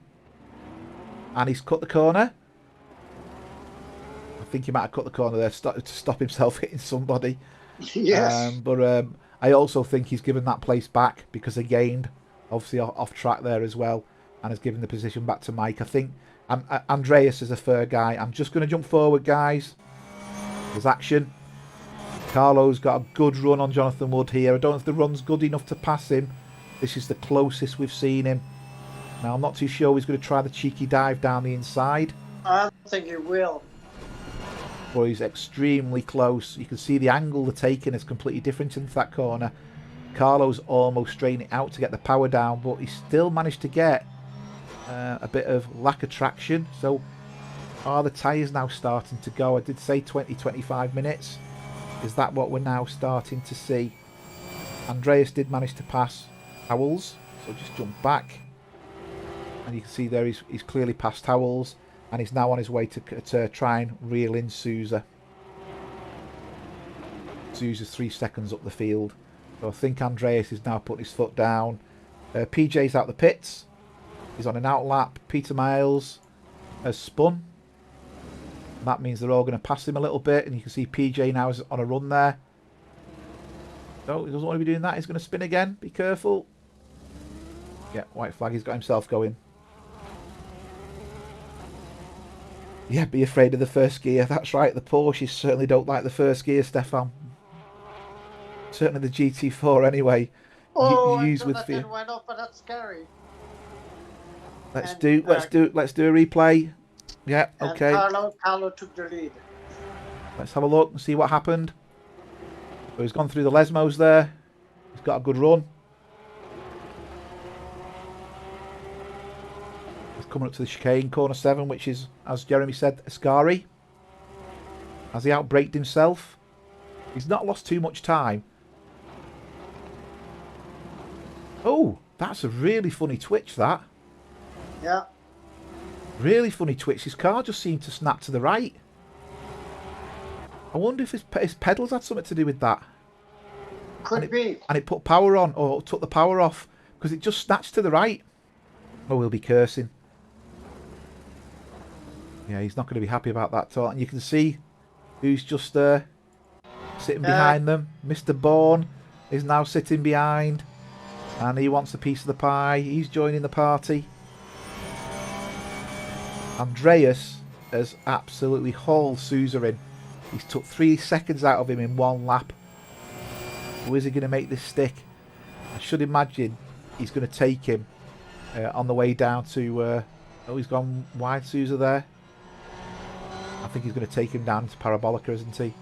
A: And he's cut the corner. I think he might have cut the corner there to stop himself hitting somebody.
B: Yes.
A: But I also think he's given that place back because they gained, obviously, off track there as well. And has given the position back to Mike. I think Andreas is a fair guy. I'm just going to jump forward, guys. There's action. Carlo's got a good run on Jonathan Wood here. I don't know if the run's good enough to pass him. This is the closest we've seen him. Now, I'm not too sure he's going to try the cheeky dive down the inside.
B: I don't think he will.
A: But he's extremely close. You can see the angle they're taking is completely different into that corner. Carlo's almost straightening it out to get the power down, but he still managed to get a bit of lack of traction. So, are the tyres now starting to go? I did say 20-25 minutes. Is that what we're now starting to see? Andreas did manage to pass Howells, so just jump back. And you can see there he's clearly past Howells, and he's now on his way to try and reel in Sousa. Sousa's 3 seconds up the field. So I think Andreas is now putting his foot down. PJ's out the pits. He's on an out lap. Peter Miles has spun. That means they're all going to pass him a little bit, and you can see PJ now is on a run there. No, he doesn't want to be doing that. He's going to spin again. Be careful. Yeah, white flag. He's got himself going. Yeah, be afraid of the first gear. That's right. The Porsches certainly don't like the first gear, Stefan. Certainly the GT4 anyway.
B: Oh,
A: Use
B: I
A: with
B: thought
A: fear.
B: that went off, but that's scary.
A: Let's
B: And,
A: do a replay. Yeah, okay.
B: Carlo took the lead.
A: Let's have a look and see what happened. So he's gone through the Lesmos there. He's got a good run. He's coming up to the chicane, corner 7, which is, as Jeremy said, Ascari. Has he outbraked himself? He's not lost too much time. Oh, that's a really funny twitch, that.
B: Yeah.
A: Really funny twitch. His car just seemed to snap to the right. I wonder if his pedals had something to do with that.
B: Could be.
A: And it put power on, or took the power off, because it just snatched to the right. Oh, he'll be cursing. Yeah, he's not going to be happy about that. And you can see who's just sitting behind them. Mr. Bourne is now sitting behind, and he wants a piece of the pie. He's joining the party. Andreas has absolutely hauled Sousa in. He's took 3 seconds out of him in 1 lap. So is he going to make this stick? I should imagine he's going to take him on the way down to... oh, he's gone wide, Sousa there. I think he's going to take him down to Parabolica, isn't he?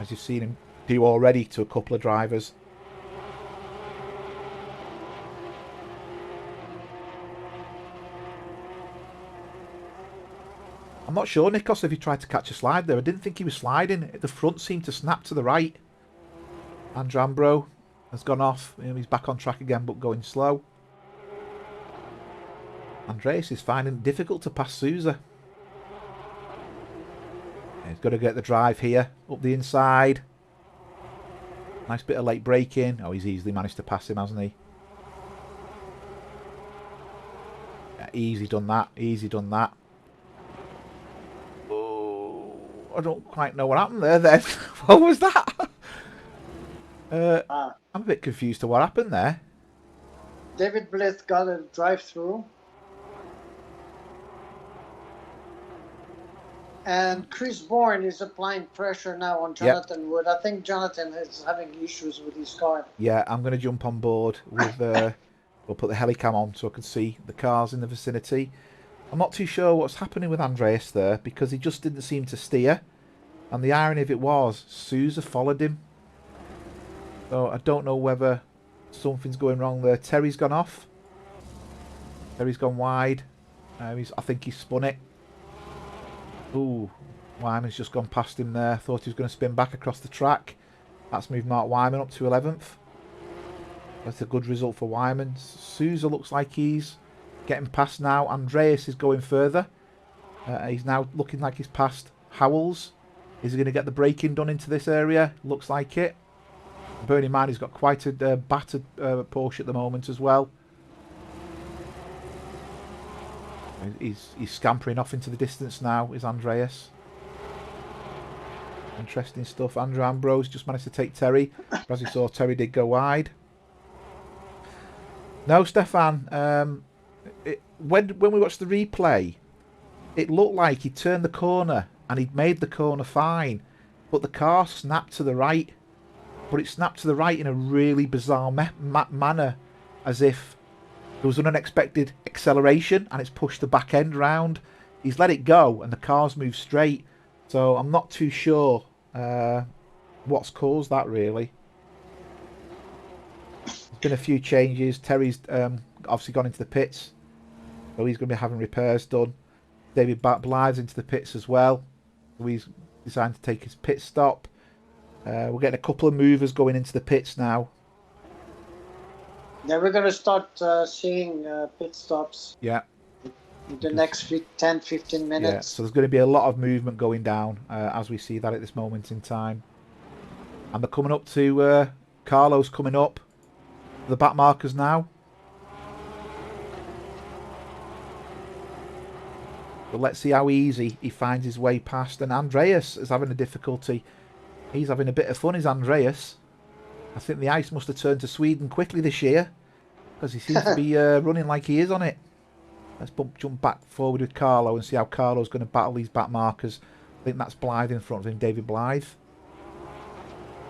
A: As you've seen him do already to a couple of drivers. I'm not sure, Nikos, if he tried to catch a slide there. I didn't think he was sliding. The front seemed to snap to the right. Andrambro has gone off. He's back on track again, but going slow. Andreas is finding it difficult to pass Sousa. He's got to get the drive here, up the inside. Nice bit of late braking. Oh, he's easily managed to pass him, hasn't he? Yeah, easy done that. Easy done that. I don't quite know what happened there then. What was that? I'm a bit confused to what happened there.
B: David Blith got a drive-through. And Chris Bourne is applying pressure now on
A: Yep.
B: Jonathan Wood. I think Jonathan is having issues with his car.
A: Yeah, I'm going to jump on board with... we'll put the helicam on so I can see the cars in the vicinity. I'm not too sure what's happening with Andreas there, because he just didn't seem to steer. And the irony of it was, Sousa followed him. So I don't know whether something's going wrong there. Terry's gone off. Terry's gone wide. I think he's spun it. Ooh, Wyman's just gone past him there. Thought he was going to spin back across the track. That's moved Mark Wyman up to 11th. That's a good result for Wyman. Sousa looks like he's getting past now. Andreas is going further. He's now looking like he's past Howells. Is he going to get the braking done into this area? Looks like it. Bearing in mind he's got quite a battered Porsche at the moment as well. He's scampering off into the distance now, is Andreas. Interesting stuff. Andrew Ambrose just managed to take Terry. As you saw, Terry did go wide. No, Stefan, when we watched the replay, it looked like he turned the corner and he'd made the corner fine, but the car snapped to the right. But it snapped to the right in a really bizarre manner, as if there was an unexpected acceleration and it's pushed the back end round. He's let it go and the car's moved straight. So I'm not too sure what's caused that, really. There's been a few changes. Terry's obviously gone into the pits, so he's going to be having repairs done. David Blythe's into the pits as well, so he's decided to take his pit stop. We're getting a couple of movers going into the pits now.
B: Yeah, we're going to start seeing pit stops.
A: Yeah.
B: In the next 10-15 minutes.
A: Yeah, so there's going to be a lot of movement going down as we see that at this moment in time. And they're coming up to Carlos coming up. The back markers now. But let's see how easy he finds his way past. And Andreas is having a difficulty. He's having a bit of fun, is Andreas. I think the ice must have turned to Sweden quickly this year, because he seems to be running like he is on it. Let's jump back forward with Carlo and see how Carlo's going to battle these back markers. I think that's Blythe in front of him, David Blythe.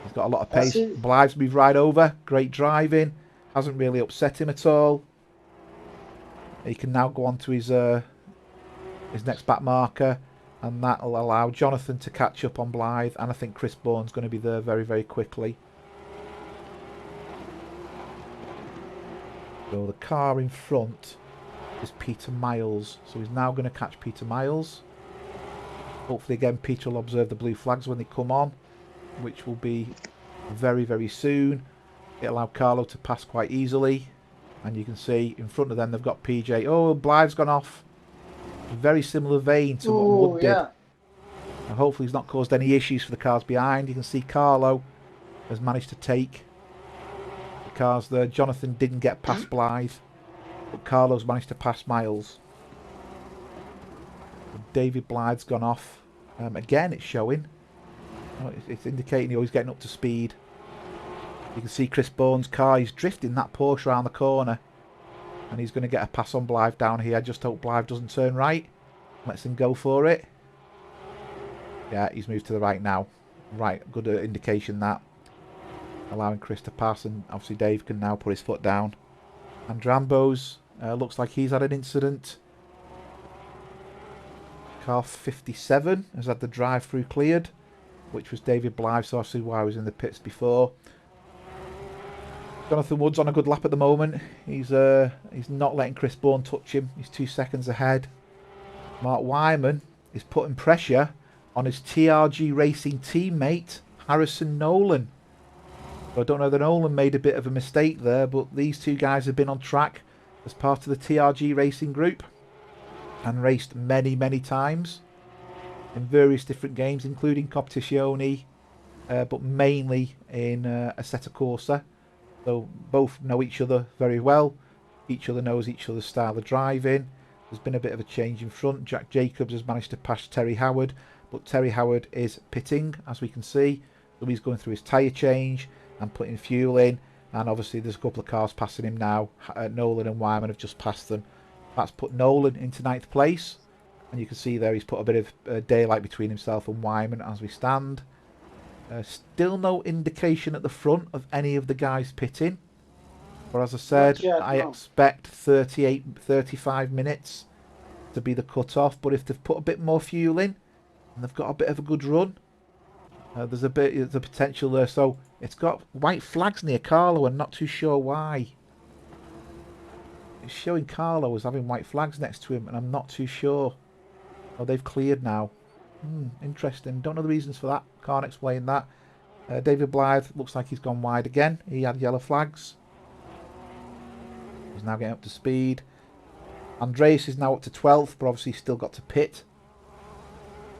A: He's got a lot of pace. Blythe's moved right over. Great driving. Hasn't really upset him at all. He can now go on to his next back marker, and that'll allow Jonathan to catch up on Blythe, and I think Chris Bourne's going to be there very, very quickly. So the car in front is Peter Miles, so he's now going to catch Peter Miles. Hopefully again Peter will observe the blue flags when they come on, which will be very, very soon. It'll allow Carlo to pass quite easily, and you can see in front of them they've got PJ. Oh, Blythe's gone off. Very similar vein to what Wood did. And hopefully he's not caused any issues for the cars behind. You can see Carlo has managed to take the cars there. Jonathan didn't get past Blythe, but Carlo's managed to pass Miles. David Blythe's gone off. Again, it's showing. It's indicating he's getting up to speed. You can see Chris Bourne's car. He's drifting that Porsche around the corner. And he's going to get a pass on Blythe down here. I just hope Blythe doesn't turn right. Lets him go for it. Yeah, he's moved to the right now. Right, good indication that. Allowing Chris to pass, and obviously Dave can now put his foot down. And Drambo's looks like he's had an incident. Car 57 has had the drive-through cleared, which was David Blythe, so I see why I was in the pits before. Jonathan Wood's on a good lap at the moment. He's not letting Chris Bourne touch him. He's 2 seconds ahead. Mark Wyman is putting pressure on his TRG Racing teammate, Harrison Nolan. So I don't know that Nolan made a bit of a mistake there, but these two guys have been on track as part of the TRG Racing group and raced many, many times in various different games, including Competizione, but mainly in Assetto Corsa. So both know each other very well. Each other knows each other's style of driving. There's been a bit of a change in front. Jack Jacobs has managed to pass Terry Howard, but Terry Howard is pitting, as we can see. So he's going through his tyre change and putting fuel in. And obviously there's a couple of cars passing him now. Nolan and Wyman have just passed them. That's put Nolan into 9th place. And you can see there he's put a bit of daylight between himself and Wyman as we stand. Still no indication at the front of any of the guys pitting. But as I said,
B: Not yet,
A: I
B: no.
A: expect 35 minutes to be the cut-off. But if they've put a bit more fuel in and they've got a bit of a good run, there's a bit of potential there. So it's got white flags near Carlo and not too sure why. It's showing Carlo as having white flags next to him and I'm not too sure. Oh, they've cleared now. Interesting. Don't know the reasons for that. Can't explain that. David Blythe looks like he's gone wide again. He had yellow flags. He's now getting up to speed. Andreas is now up to 12th, but obviously he's still got to pit.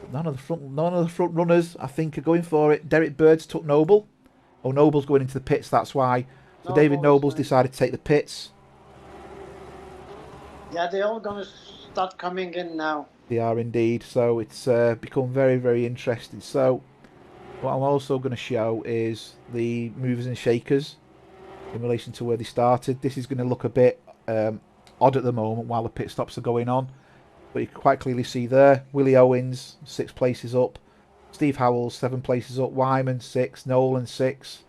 A: But none of the front runners, I think, are going for it. Derek Birds took Noble. Oh, Noble's going into the pits. That's why. So David Noble's decided to take the pits.
B: Yeah, they're all going to start coming in now.
A: They are indeed. So it's become very, very interesting. So what I'm also going to show is the movers and shakers in relation to where they started. This is going to look a bit odd at the moment while the pit stops are going on. But you can quite clearly see there, Willie Owens, 6 places up. Steve Howells, 7 places up. Wyman, 6. Nolan, 6.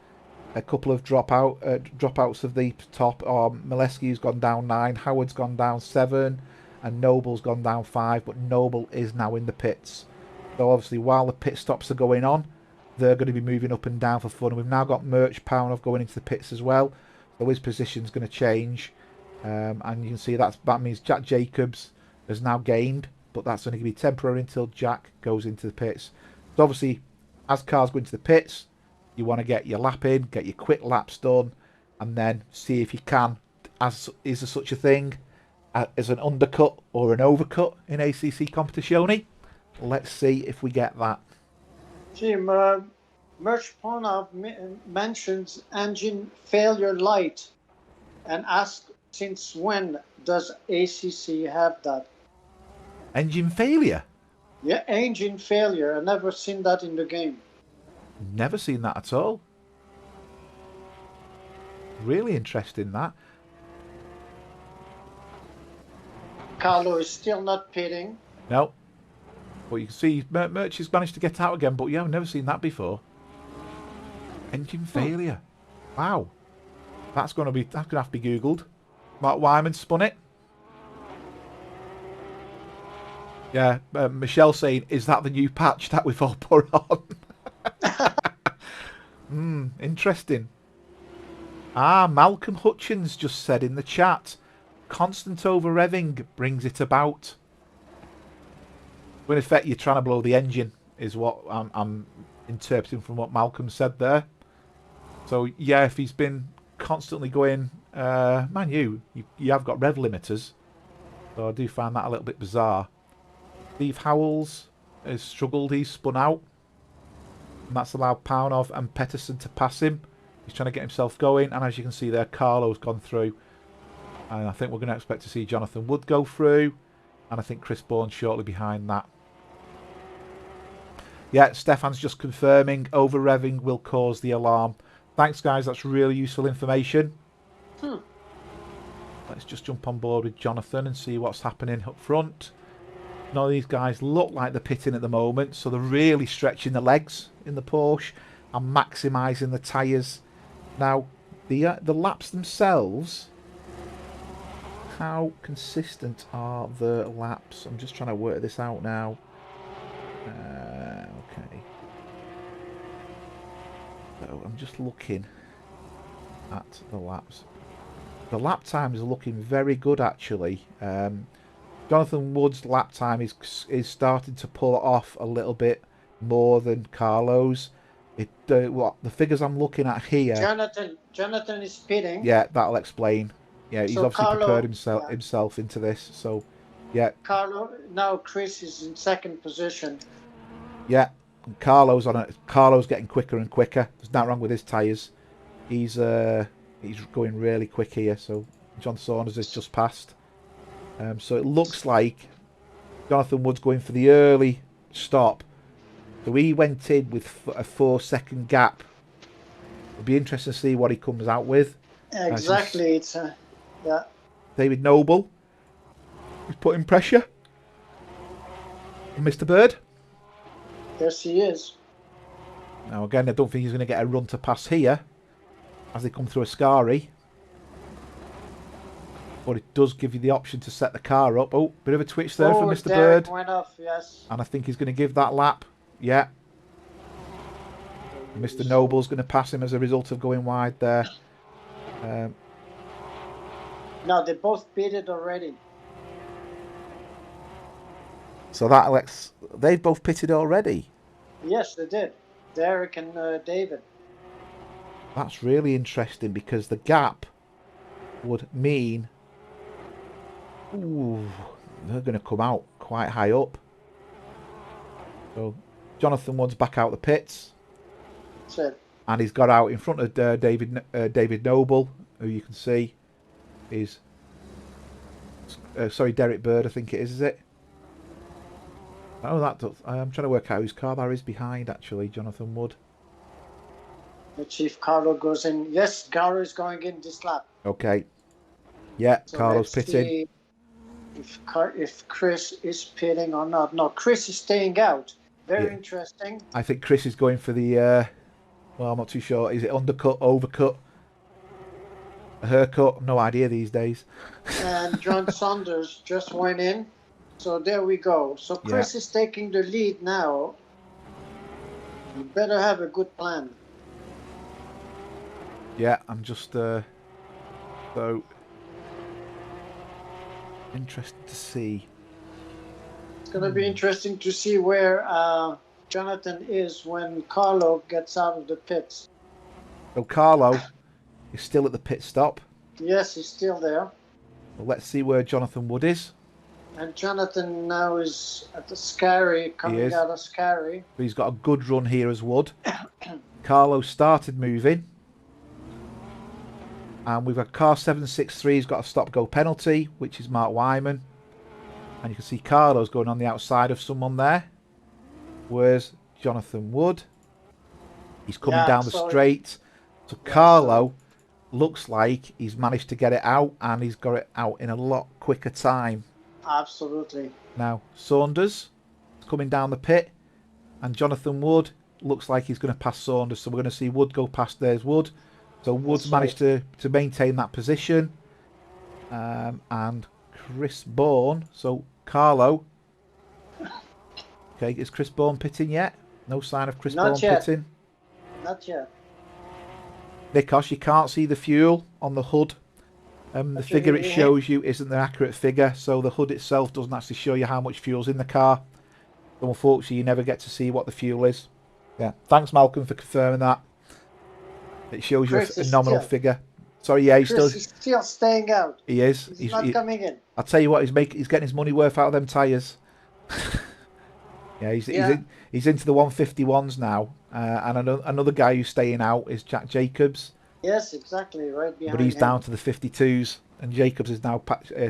A: A couple of dropouts of the top. Molesky's gone down 9. Howard's gone down 7. And Noble's gone down 5. But Noble is now in the pits. So obviously while the pit stops are going on, they're going to be moving up and down for fun. And we've now got Merch Pownov going into the pits as well. So his position's going to change. And you can see that means Jack Jacobs has now gained. But that's only going to be temporary until Jack goes into the pits. So obviously, as cars go into the pits, you want to get your lap in, get your quick laps done, and then see if you can. Is there such a thing as an undercut or an overcut in ACC competizioni? Let's see if we get that.
B: Jim, Merch Ponov mentions engine failure light and asks since when does ACC have that?
A: Engine failure?
B: Yeah, engine failure. I've never seen that in the game.
A: Never seen that at all. Really interesting, that.
B: Carlo is still not pitting.
A: No. But you can see Merch has managed to get out again, but yeah, I've never seen that before. Engine failure. Wow. That's going to have to be Googled. Mark Wyman spun it. Yeah, Michelle saying, is that the new patch that we've all put on? Interesting. Malcolm Hutchins just said in the chat, constant over-revving brings it about. In effect, you're trying to blow the engine, is what I'm interpreting from what Malcolm said there. So, yeah, if he's been constantly going, man, you have got rev limiters. So I do find that a little bit bizarre. Steve Howells has struggled. He's spun out. And that's allowed Pownov and Pettersson to pass him. He's trying to get himself going. And as you can see there, Carlo's gone through. And I think we're going to expect to see Jonathan Wood go through. And I think Chris Bourne shortly behind that. Yeah, Stefan's just confirming over-revving will cause the alarm. Thanks, guys. That's really useful information. Let's just jump on board with Jonathan and see what's happening up front. None of these guys look like they're pitting at the moment, so they're really stretching the legs in the Porsche and maximising the tyres. Now, the laps themselves, how consistent are the laps? I'm just trying to work this out now. Okay. So I'm just looking at the laps. The lap times are looking very good, actually. Jonathan Wood's lap time is starting to pull off a little bit more than Carlo's. The figures I'm looking at here.
B: Jonathan is pitting.
A: Yeah, that'll explain. Yeah, he's
B: So
A: obviously
B: Carlo,
A: prepared himself into this. So, yeah.
B: Carlo, now Chris is in second position.
A: Yeah, and Carlo's getting quicker and quicker. There's nothing wrong with his tyres. He's going really quick here. So John Saunders has just passed. So it looks like Jonathan Wood's going for the early stop. So he went in with a 4-second gap. It'll be interesting to see what he comes out with.
B: Exactly.
A: David Noble is putting pressure. Mr. Bird.
B: Yes, he is.
A: Now again, I don't think he's going to get a run to pass here as they come through Ascari. But it does give you the option to set the car up. Oh, bit of a twitch there for Mr.
B: Derek
A: Bird.
B: went off, yes.
A: And I think he's going to give that lap. Yeah. Mr. Noble's going to pass him as a result of going wide there.
B: No, they both pitted already.
A: So that Alex, they've both pitted already.
B: Yes, they did. Derek and David.
A: That's really interesting because the gap would mean, ooh, they're going to come out quite high up. So Jonathan Wood's back out the pits.
B: That's it.
A: And he's got out in front of David Noble, who you can see is, sorry, Derek Bird, I think it is it? Oh, that does. I'm trying to work out whose car that is behind, actually, Jonathan Wood.
B: The Chief Carlo goes in. Yes, Carlo is going in this lap.
A: Okay. Yeah, so Carlo's pitting.
B: If Chris is pitting or not. No, Chris is staying out. Very interesting.
A: I think Chris is going for the, well, I'm not too sure. Is it undercut, overcut, a haircut? No idea these days.
B: And John Saunders just went in. So there we go. So Chris is taking the lead now. You better have a good plan.
A: Yeah, I'm just so interested to see.
B: It's going to be interesting to see where Jonathan is when Carlo gets out of the pits.
A: So Carlo is still at the pit stop.
B: Yes, he's still there.
A: Well, let's see where Jonathan Wood is.
B: And Jonathan now is at the Scary, coming out of Scary.
A: He's got a good run here as Wood. Carlo started moving. And we've got car 763, he's got a stop-go penalty, which is Mark Wyman. And you can see Carlo's going on the outside of someone there. Where's Jonathan Wood? He's coming down the straight. So Carlo looks like he's managed to get it out, and he's got it out in a lot quicker time.
B: Absolutely.
A: Now, Saunders is coming down the pit, and Jonathan Wood looks like he's going to pass Saunders. So we're going to see Wood go past there's Wood. So Wood's managed to maintain that position. And Chris Bourne. So Carlo. Okay, is Chris Bourne pitting yet? No sign of Chris Bourne pitting.
B: Not yet.
A: Nikos, you can't see the fuel on the hood. The figure it shows you isn't an accurate figure, so the hood itself doesn't actually show you how much fuel's in the car. So unfortunately, you never get to see what the fuel is. Yeah, thanks Malcolm for confirming that. It shows you a nominal figure. Sorry, yeah, he's
B: still staying out.
A: He is.
B: He's not coming in.
A: I'll tell you what, he's getting his money worth out of them tyres. Yeah, he's into the 151s now. And another guy who's staying out is Jack Jacobs.
B: Yes, exactly, right behind
A: But he's
B: him.
A: down to the 52s, and Jacobs is now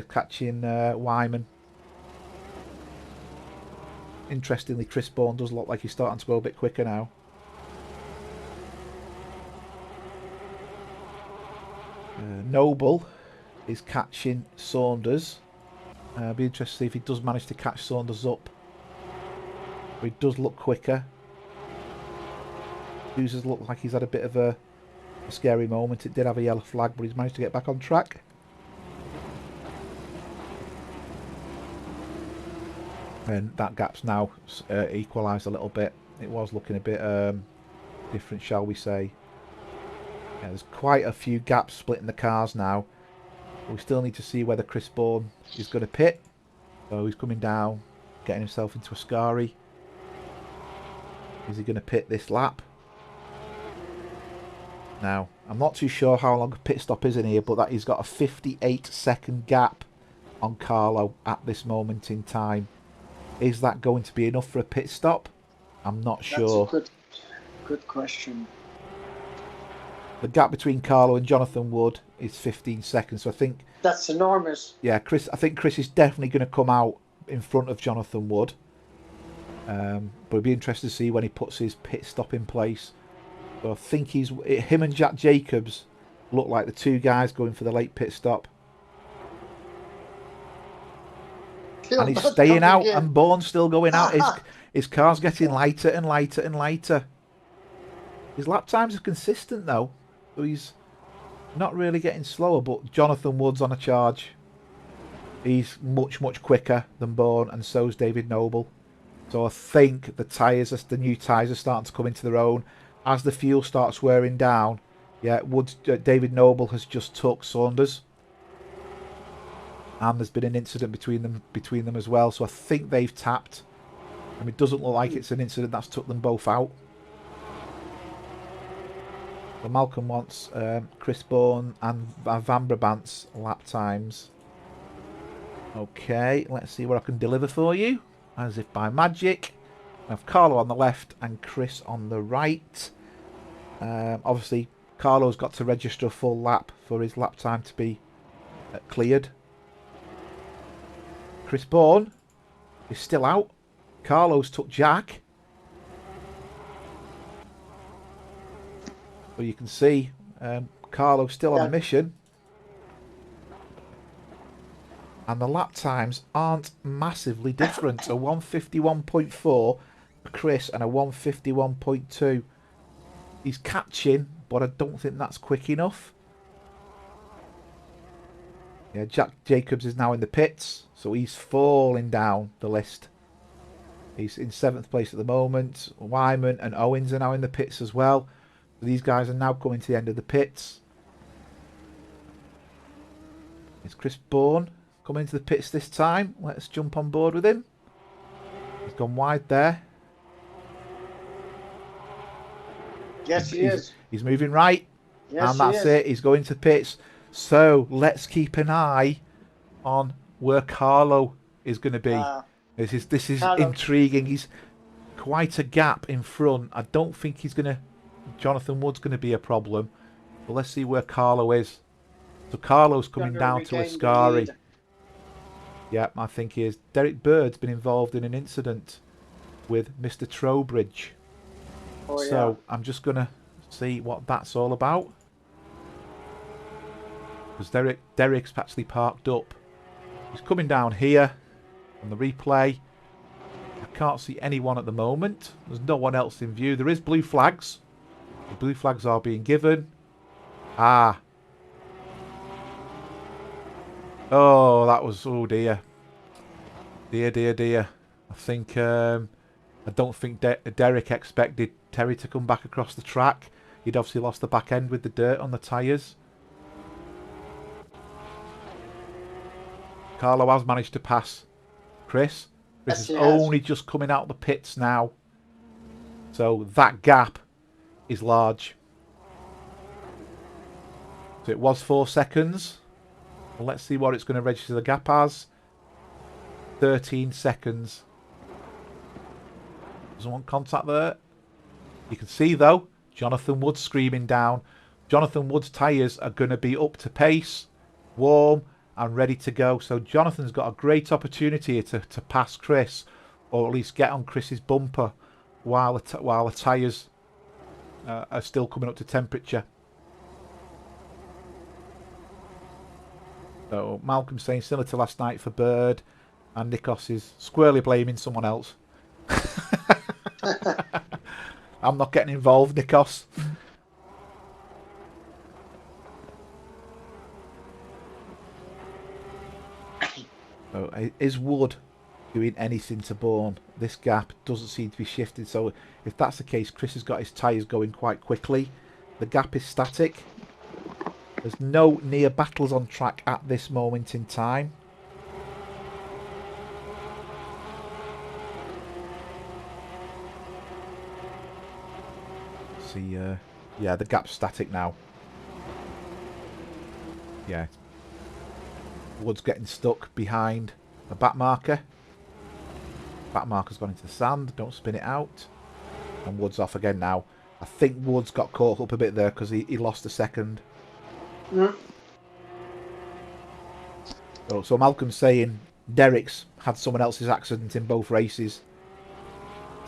A: catching Wyman. Interestingly, Chris Bourne does look like he's starting to go a bit quicker now. Noble is catching Saunders. Be interested to see if he does manage to catch Saunders up. But he does look quicker. Users look like he's had a bit of a scary moment. It did have a yellow flag, but he's managed to get back on track. And that gap's now equalised a little bit. It was looking a bit different, shall we say. Yeah, there's quite a few gaps splitting the cars now. But we still need to see whether Chris Bourne is going to pit. So he's coming down, getting himself into a Ascari. Is he going to pit this lap? Now, I'm not too sure how long a pit stop is in here, but that he's got a 58-second gap on Carlo at this moment in time. Is that going to be enough for a pit stop? I'm not sure.
B: That's a good question.
A: The gap between Carlo and Jonathan Wood is 15 seconds, so I think...
B: That's enormous.
A: Yeah, I think Chris is definitely going to come out in front of Jonathan Wood. But it'd be interesting to see when he puts his pit stop in place. So I think him and Jack Jacobs look like the two guys going for the late pit stop.
B: Still
A: and he's
B: not
A: staying
B: coming
A: out,
B: in.
A: and Bourne's still going out. His car's getting lighter and lighter and lighter. His lap times are consistent though, so he's not really getting slower. But Jonathan Wood's on a charge. He's much quicker than Bourne, and so's David Noble. So I think the new tyres are starting to come into their own as the fuel starts wearing down. Yeah, David Noble has just took Saunders, and there's been an incident between them as well. So I think they've tapped. I mean, it doesn't look like it's an incident that's took them both out. So Malcolm wants Chris Bourne and Van Brabant's lap times. Okay, let's see what I can deliver for you. As if by magic. I have Carlo on the left and Chris on the right. Obviously, Carlo's got to register a full lap for his lap time to be cleared. Chris Bourne is still out. Carlo's took Jack. So you can see Carlo's still on a mission. And the lap times aren't massively different. A 151.4 for Chris and a 151.2. He's catching, but I don't think that's quick enough. Yeah, Jack Jacobs is now in the pits, so he's falling down the list. He's in 7th place at the moment. Wyman and Owens are now in the pits as well. So these guys are now coming to the end of the pits. It's Chris Bourne coming into the pits this time. Let's jump on board with him. He's gone wide there.
B: Yes, he is.
A: He's moving right.
B: Yes,
A: and that's it. He's going to pits. So let's keep an eye on where Carlo is going to be. This is intriguing. He's quite a gap in front. I don't think Jonathan Wood's going to be a problem. But let's see where Carlo is. So Carlo's coming down to Ascari. Yeah, I think he is. Derek Bird's been involved in an incident with Mr. Trowbridge. So I'm just going to see what that's all about. Because Derek's actually parked up. He's coming down here on the replay. I can't see anyone at the moment. There's no one else in view. There is blue flags. The blue flags are being given. Ah. Oh, that was... Oh, dear. Dear. I think... I don't think Derek expected Terry to come back across the track. He'd obviously lost the back end with the dirt on the tyres. Carlo has managed to pass Chris. Chris is only just coming out of the pits now. So that gap is large. So it was 4 seconds. Well, let's see what it's going to register the gap as. 13 seconds. Doesn't want contact there. You can see though, Jonathan Wood screaming down. Jonathan Wood's tyres are going to be up to pace, warm and ready to go. So Jonathan's got a great opportunity here to pass Chris, or at least get on Chris's bumper while the tyres are still coming up to temperature. So Malcolm's saying similar to last night for Bird, and Nikos is squarely blaming someone else. I'm not getting involved, Nikos. So, is Wood doing anything to Bourne? This gap doesn't seem to be shifted. So if that's the case, Chris has got his tyres going quite quickly. The gap is static. There's no near battles on track at this moment in time. See, yeah, the gap's static now. Yeah. Wood's getting stuck behind the back marker. Back marker's gone into the sand. Don't spin it out. And Wood's off again now. I think Wood's got caught up a bit there because he lost a second. So Malcolm's saying Derek's had someone else's accident in both races.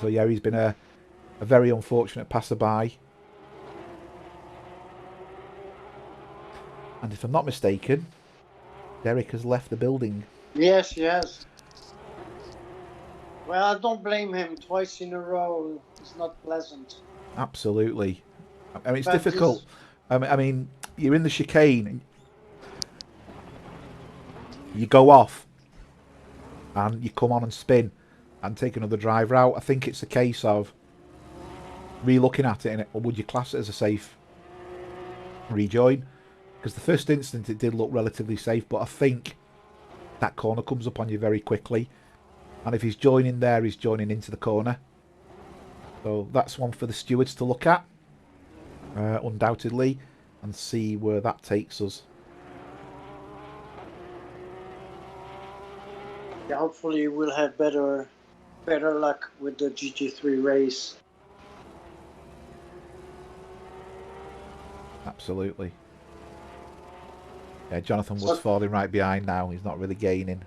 A: So yeah, he's been a very unfortunate passerby. And if I'm not mistaken, Derek has left the building.
B: Yes, yes. Well, I don't blame him. Twice in a row is not pleasant.
A: Absolutely. I mean, it's
B: But
A: difficult.
B: this,
A: I mean, you're in the chicane, and you go off, and you come on and spin, and take another driver out. I think it's a case of re-looking at it, or would you class it as a safe rejoin? Because the first instant it did look relatively safe, but I think that corner comes up on you very quickly, and if he's joining there, he's joining into the corner. So that's one for the stewards to look at, undoubtedly, and see where that takes us.
B: yeah, hopefully we'll have better luck with the GT3 race.
A: Absolutely. Yeah, Jonathan Wood's falling right behind now. He's not really gaining.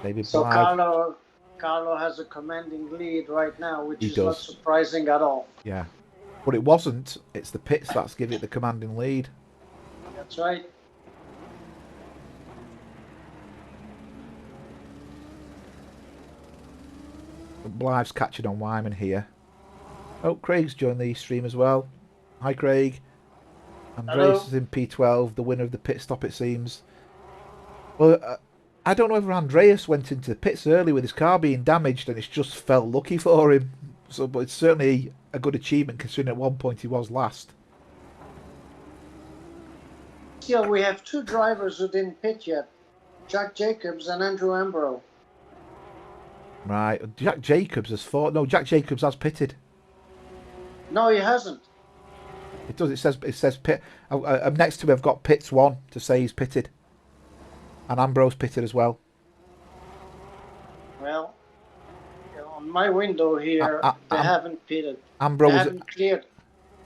A: David
B: So
A: Blythe.
B: Carlo has a commanding lead right now, which
A: He
B: is not
A: does.
B: surprising at all.
A: Yeah. But it wasn't. It's the pits that's giving it the commanding lead.
B: That's right.
A: Blythe's catching on Wyman here. Oh, Craig's joined the stream as well. Hi, Craig. Andreas is in P12, the winner of the pit stop, it seems. Well, I don't know if Andreas went into the pits early with his car being damaged and it's just felt lucky for him. So, but it's certainly a good achievement considering at one point he was last.
B: Still, we have two drivers who didn't pit yet. Jack Jacobs and Andrew Ambro.
A: Right, Jack Jacobs has fought. No, Jack Jacobs has pitted.
B: No, he hasn't.
A: It does. It says pit. Next to me, I've got pits 1 to say he's pitted, and Ambrose pitted as well.
B: Well, on my window here, they haven't pitted.
A: Ambrose
B: they haven't cleared.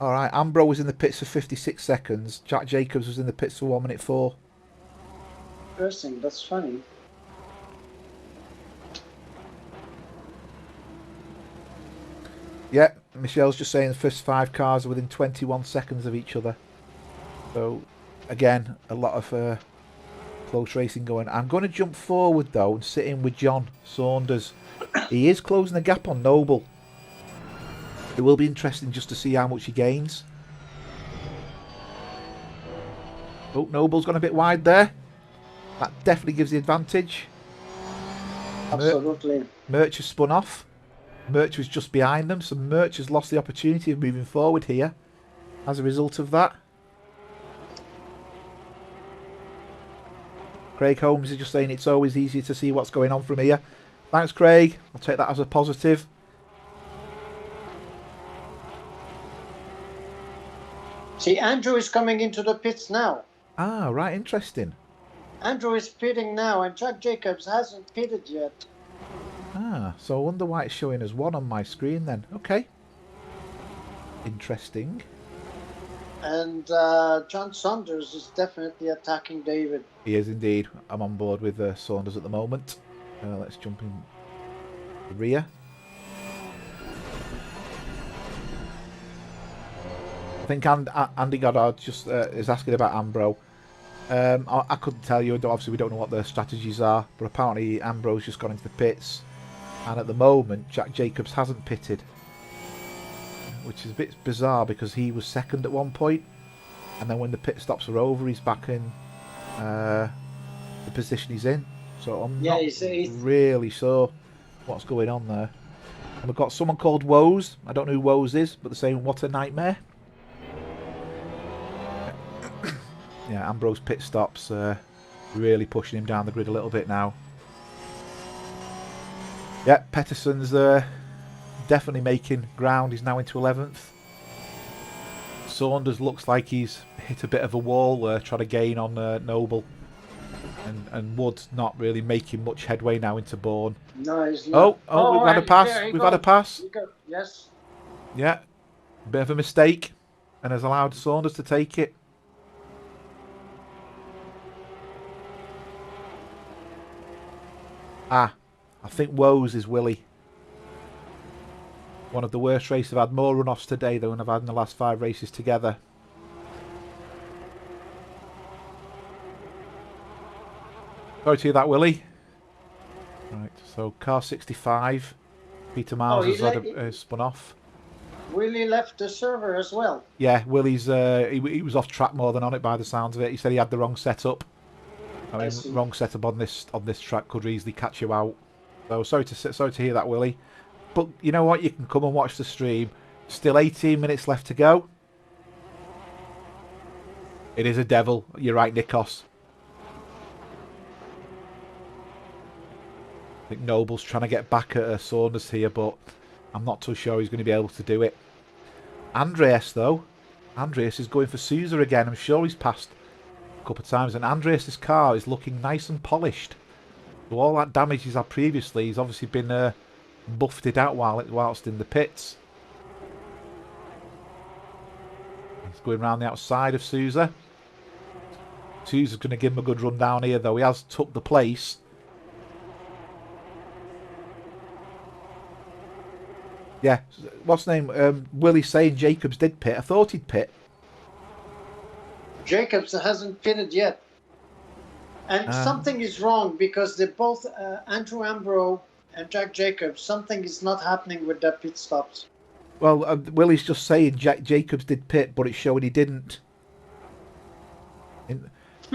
A: All right, Ambrose was in the pits for 56 seconds. Jack Jacobs was in the pits for 1 minute 4.
B: Interesting. That's funny.
A: Yeah, Michelle's just saying the first 5 cars are within 21 seconds of each other. So, again, a lot of close racing going. I'm going to jump forward, though, and sit in with John Saunders. He is closing the gap on Noble. It will be interesting just to see how much he gains. Oh, Noble's gone a bit wide there. That definitely gives the advantage.
B: Absolutely.
A: Merch has spun off. Merch was just behind them, so Merch has lost the opportunity of moving forward here as a result of that. Craig Holmes is just saying it's always easier to see what's going on from here. Thanks, Craig. I'll take that as a positive.
B: See, Andrew is coming into the pits now.
A: Ah, right, interesting.
B: Andrew is pitting now, and Jack Jacobs hasn't pitted yet.
A: Ah, so I wonder why it's showing as 1 on my screen then. Okay. Interesting.
B: And John Saunders is definitely attacking David.
A: He is indeed. I'm on board with Saunders at the moment. Let's jump in the rear. I think Andy Goddard just is asking about Ambro. I couldn't tell you. Obviously, we don't know what their strategies are. But apparently, Ambro's just gone into the pits. And at the moment, Jack Jacobs hasn't pitted. Which is a bit bizarre because he was second at one point. And then when the pit stops are over, he's back in the position he's in. So I'm not really sure what's going on there. And we've got someone called Woes. I don't know who Woes is, but they're saying, what a nightmare. Yeah, Ambrose pit stops really pushing him down the grid a little bit now. Yeah, Pettersson's definitely making ground. He's now into 11th. Saunders looks like he's hit a bit of a wall trying to gain on Noble. And Wood's not really making much headway now into Bourne.
B: No, he's not.
A: Oh, we've had a pass. We've had a pass.
B: Yes.
A: Yeah, bit of a mistake. And has allowed Saunders to take it. Ah, I think Woes is Willie. One of the worst races. I've had more run-offs today than I've had in the last 5 races together. Sorry to hear that, Willie. Right, So car 65. Peter
B: Oh,
A: Miles has had spun off.
B: Willie left the server as well.
A: Yeah, Willie's he was off track more than on it by the sounds of it. He said he had the wrong setup. I mean, wrong setup on this track could easily catch you out. So sorry to hear that, Willie. But you know what? You can come and watch the stream. Still 18 minutes left to go. It is a devil. You're right, Nikos. I think Noble's trying to get back at Saunders here, but I'm not too sure he's going to be able to do it. Andreas, though. Andreas is going for Sousa again. I'm sure he's passed a couple of times. And Andreas' car is looking nice and polished. So all that damage he's had previously, he's obviously been buffed it out whilst in the pits. He's going around the outside of Sousa. Sousa's going to give him a good run down here, though. He has took the place. Yeah, what's the name? Willie's saying Jacobs did pit. I thought he'd pit.
B: Jacobs hasn't pitted yet. And something is wrong because they both, Andrew Ambro and Jack Jacobs, something is not happening with their pit stops.
A: Well, Willie's just saying Jack Jacobs did pit, but it's showing he didn't.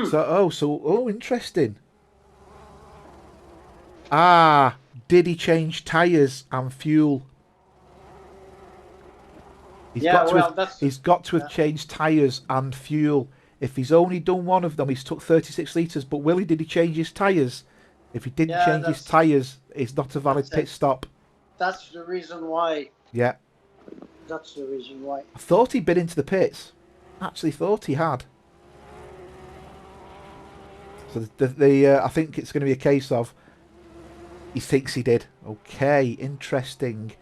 A: So, interesting. Did he change tyres and fuel? He's got to have changed tyres and fuel. If he's only done one of them, he's took 36 litres. But Willie, did he change his tyres? If he didn't change his tyres, it's not a valid pit stop.
B: That's the reason why.
A: Yeah.
B: That's the reason why.
A: I thought he'd been into the pits. Actually thought he had. So I think it's going to be a case of he thinks he did. Okay, interesting.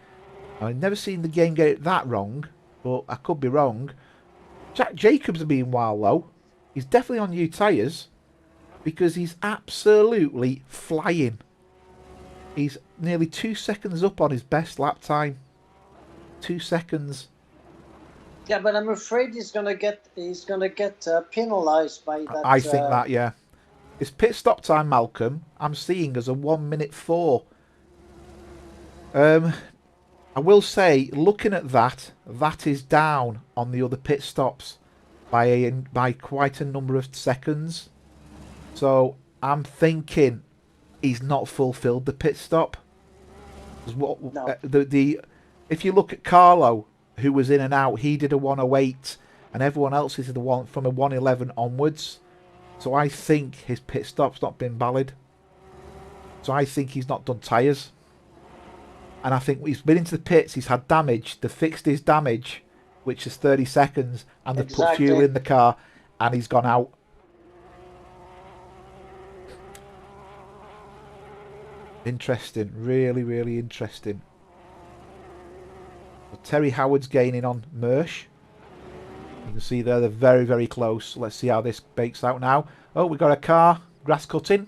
A: I've never seen the game get it that wrong, but I could be wrong. Jack Jacobs, meanwhile, though, he's definitely on new tyres because he's absolutely flying. He's nearly 2 seconds up on his best lap time. 2 seconds.
B: Yeah, but I'm afraid he's gonna get penalised by that.
A: I think that, yeah. His pit stop time, Malcolm, I'm seeing as a 1:04. I will say, looking at that is down on the other pit stops by quite a number of seconds. So I'm thinking he's not fulfilled the pit stop.
B: No.
A: If you look at Carlo, who was in and out, he did a 108, and everyone else is from a 111 onwards. So I think his pit stop's not been valid. So I think he's not done tyres. And I think he's been into the pits, he's had damage, they fixed his damage, which is 30 seconds, and they've put fuel in the car, and he's gone out. Interesting, really, really interesting. So Terry Howard's gaining on Mersch. You can see there they're very, very close. Let's see how this bakes out now. Oh, we got a car, grass cutting.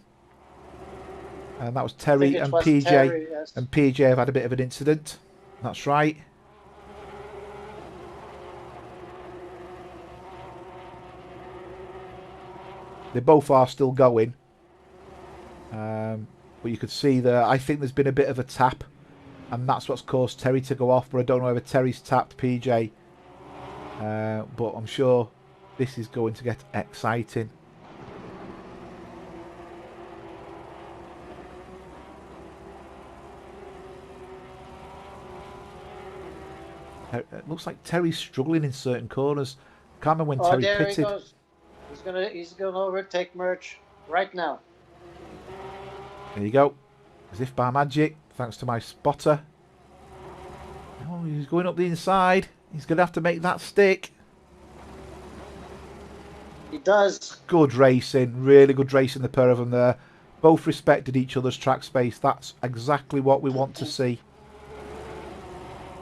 A: And that was Terry and PJ.
B: Terry, yes.
A: And PJ have had a bit of an incident. That's right. They both are still going. But you could see there, I think there's been a bit of a tap. And that's what's caused Terry to go off. But I don't know whether Terry's tapped PJ. But I'm sure this is going to get exciting. It looks like Terry's struggling in certain corners. Can't remember when Terry
B: there
A: pitted.
B: He goes. He's gonna overtake Merch right now.
A: There you go. As if by magic, thanks to my spotter. Oh, he's going up the inside. He's going to have to make that stick.
B: He does.
A: Good racing. Really good racing, the pair of them there. Both respected each other's track space. That's exactly what we want to see.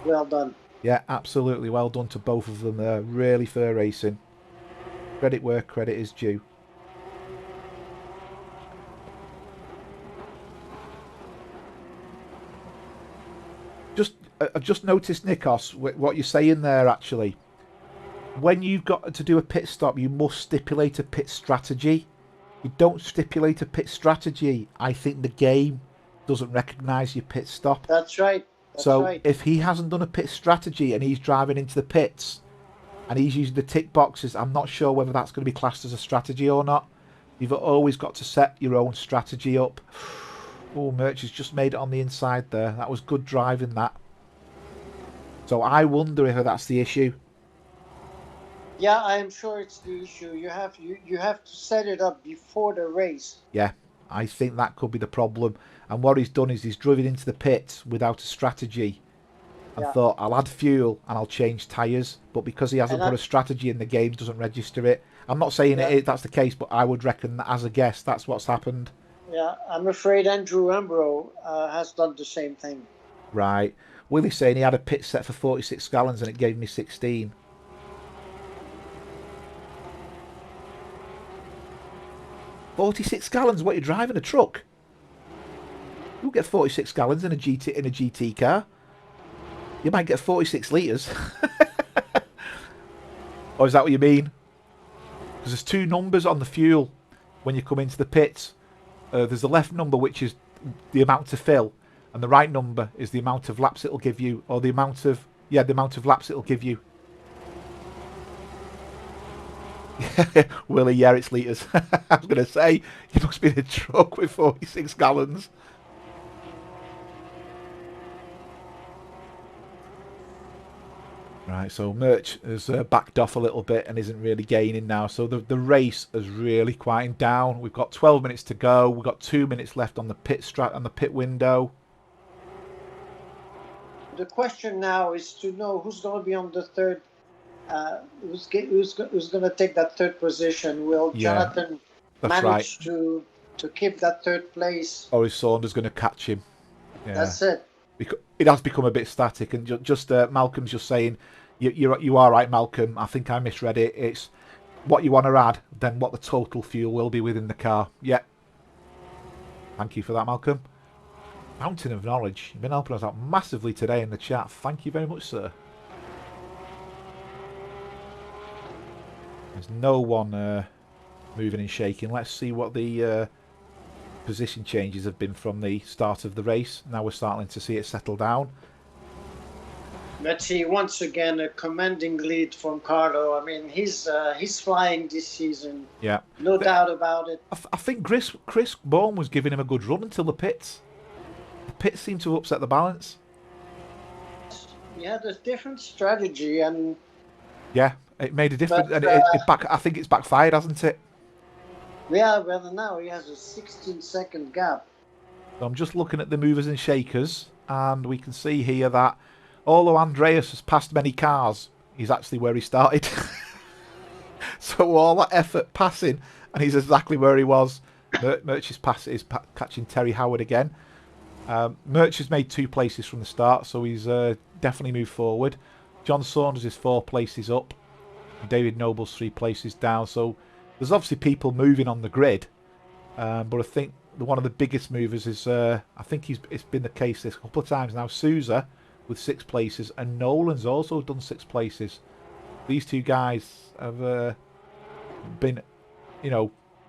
B: Well done.
A: Yeah, absolutely. Well done to both of them there. Really fair racing. Credit where credit is due. I've just noticed, Nikos, what you're saying there, actually. When you've got to do a pit stop, you must stipulate a pit strategy. You don't stipulate a pit strategy, I think the game doesn't recognise your pit stop.
B: That's right. That's
A: So
B: right.
A: if he hasn't done a pit strategy and he's driving into the pits and he's using the tick boxes, I'm not sure whether that's going to be classed as a strategy or not. You've always got to set your own strategy up. Oh, Merch has just made it on the inside there. That was good driving, that. So I wonder if that's the issue.
B: Yeah, I am sure it's the issue. You have to set it up before the race.
A: Yeah, I think that could be the problem. And what he's done is he's driven into the pits without a strategy and thought, I'll add fuel and I'll change tyres. But because he hasn't put a strategy in, the game doesn't register it. I'm not saying that's the case, but I would reckon that as a guess, that's what's happened.
B: Yeah, I'm afraid Andrew Ambro has done the same thing.
A: Right. Willie's saying he had a pit set for 46 gallons and it gave me 16. $46 gallons? What, you're driving a truck? You'll get 46 gallons in a GT car. You might get 46 litres. Or is that what you mean? Because there's two numbers on the fuel when you come into the pits. There's the left number, which is the amount to fill, and the right number is the amount of laps it'll give you, or the amount of laps it'll give you. Willie, yeah, it's litres. I was going to say, you must be in a truck with 46 gallons. Right, so Merch has backed off a little bit and isn't really gaining now. So the race has really quieted down. We've got 12 minutes to go. We've got 2 minutes left on the pit window.
B: The question now is to know who's going to be on the third. Who's going to take that third position? Will Jonathan manage to keep that third place?
A: Or is Saunders going to catch him? Yeah.
B: That's it.
A: It has become a bit static, and just Malcolm's just saying, you are right, Malcolm. I think I misread it. It's what you want to add, then what the total fuel will be within the car. Yeah. Thank you for that, Malcolm. Mountain of knowledge. You've been helping us out massively today in the chat. Thank you very much, sir. There's no one moving and shaking. Let's see what the position changes have been from the start of the race. Now we're starting to see it settle down.
B: Let's see, once again, a commanding lead from Carlo. I mean, he's flying this season.
A: Yeah.
B: No doubt about it.
A: I think Chris Bourne was giving him a good run until the pits. The pits seemed to upset the balance.
B: Yeah, there's different strategy, and
A: yeah, it made a difference. And I think it's backfired, hasn't it?
B: Yeah, well, now he has a 16-second gap.
A: So I'm just looking at the movers and shakers, and we can see here that although Andreas has passed many cars, he's actually where he started. So all that effort passing, and he's exactly where he was. Merch is catching Terry Howard again. Merch has made 2 places from the start, so he's definitely moved forward. John Saunders is 4 places up. David Noble's 3 places down. So there's obviously people moving on the grid, but I think one of the biggest movers is, I think it's been the case this couple of times now, Sousa with 6 places, and Nolan's also done 6 places. These 2 guys have been,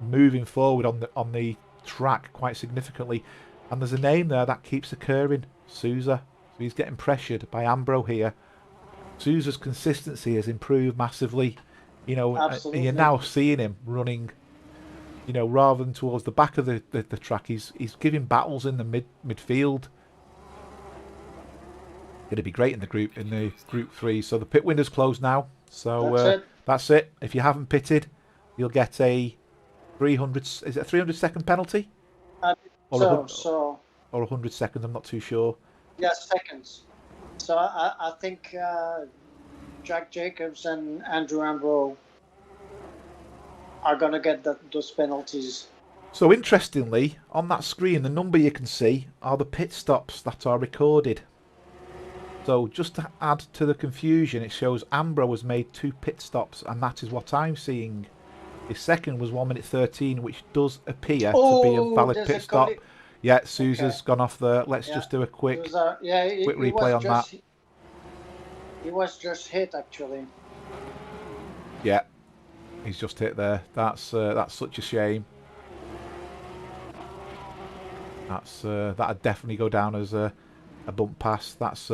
A: moving forward on the track quite significantly. And there's a name there that keeps occurring, Sousa. So he's getting pressured by Ambro here. Sousa's consistency has improved massively. And you're now seeing him running, rather than towards the back of the track. He's giving battles in the midfield. Going to be great in the group 3. So the pit window's closed now. So that's it. If you haven't pitted, you'll get a 300. Is it a 300-second penalty? Or 100 seconds. I'm not too sure.
B: Yeah, seconds. So I think Jack Jacobs and Andrew Ambro are going to get those penalties.
A: So interestingly, on that screen, the number you can see are the pit stops that are recorded. So just to add to the confusion, it shows Ambro has made 2 pit stops, and that is what I'm seeing. His second was 1 minute 13, which does appear to be a valid pit stop. Yeah, Sousa's gone off there. Let's just do a quick replay on that.
B: He was just hit, actually.
A: Yeah, he's just hit there. That's such a shame. That'd definitely go down as a bump pass. That's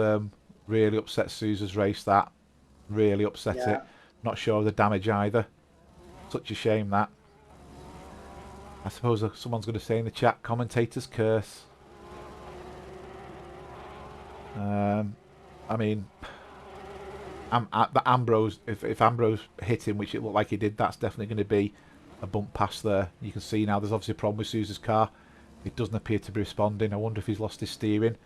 A: really upset Sousa's race. That really upset
B: Yeah.
A: it. Not sure of the damage either. Such a shame that. I suppose someone's going to say in the chat, commentator's curse. I mean, Ambrose, if Ambrose hit him, which it looked like he did, that's definitely going to be a bump pass there. You can see now there's obviously a problem with Sousa's car. It doesn't appear to be responding. I wonder if he's lost his steering,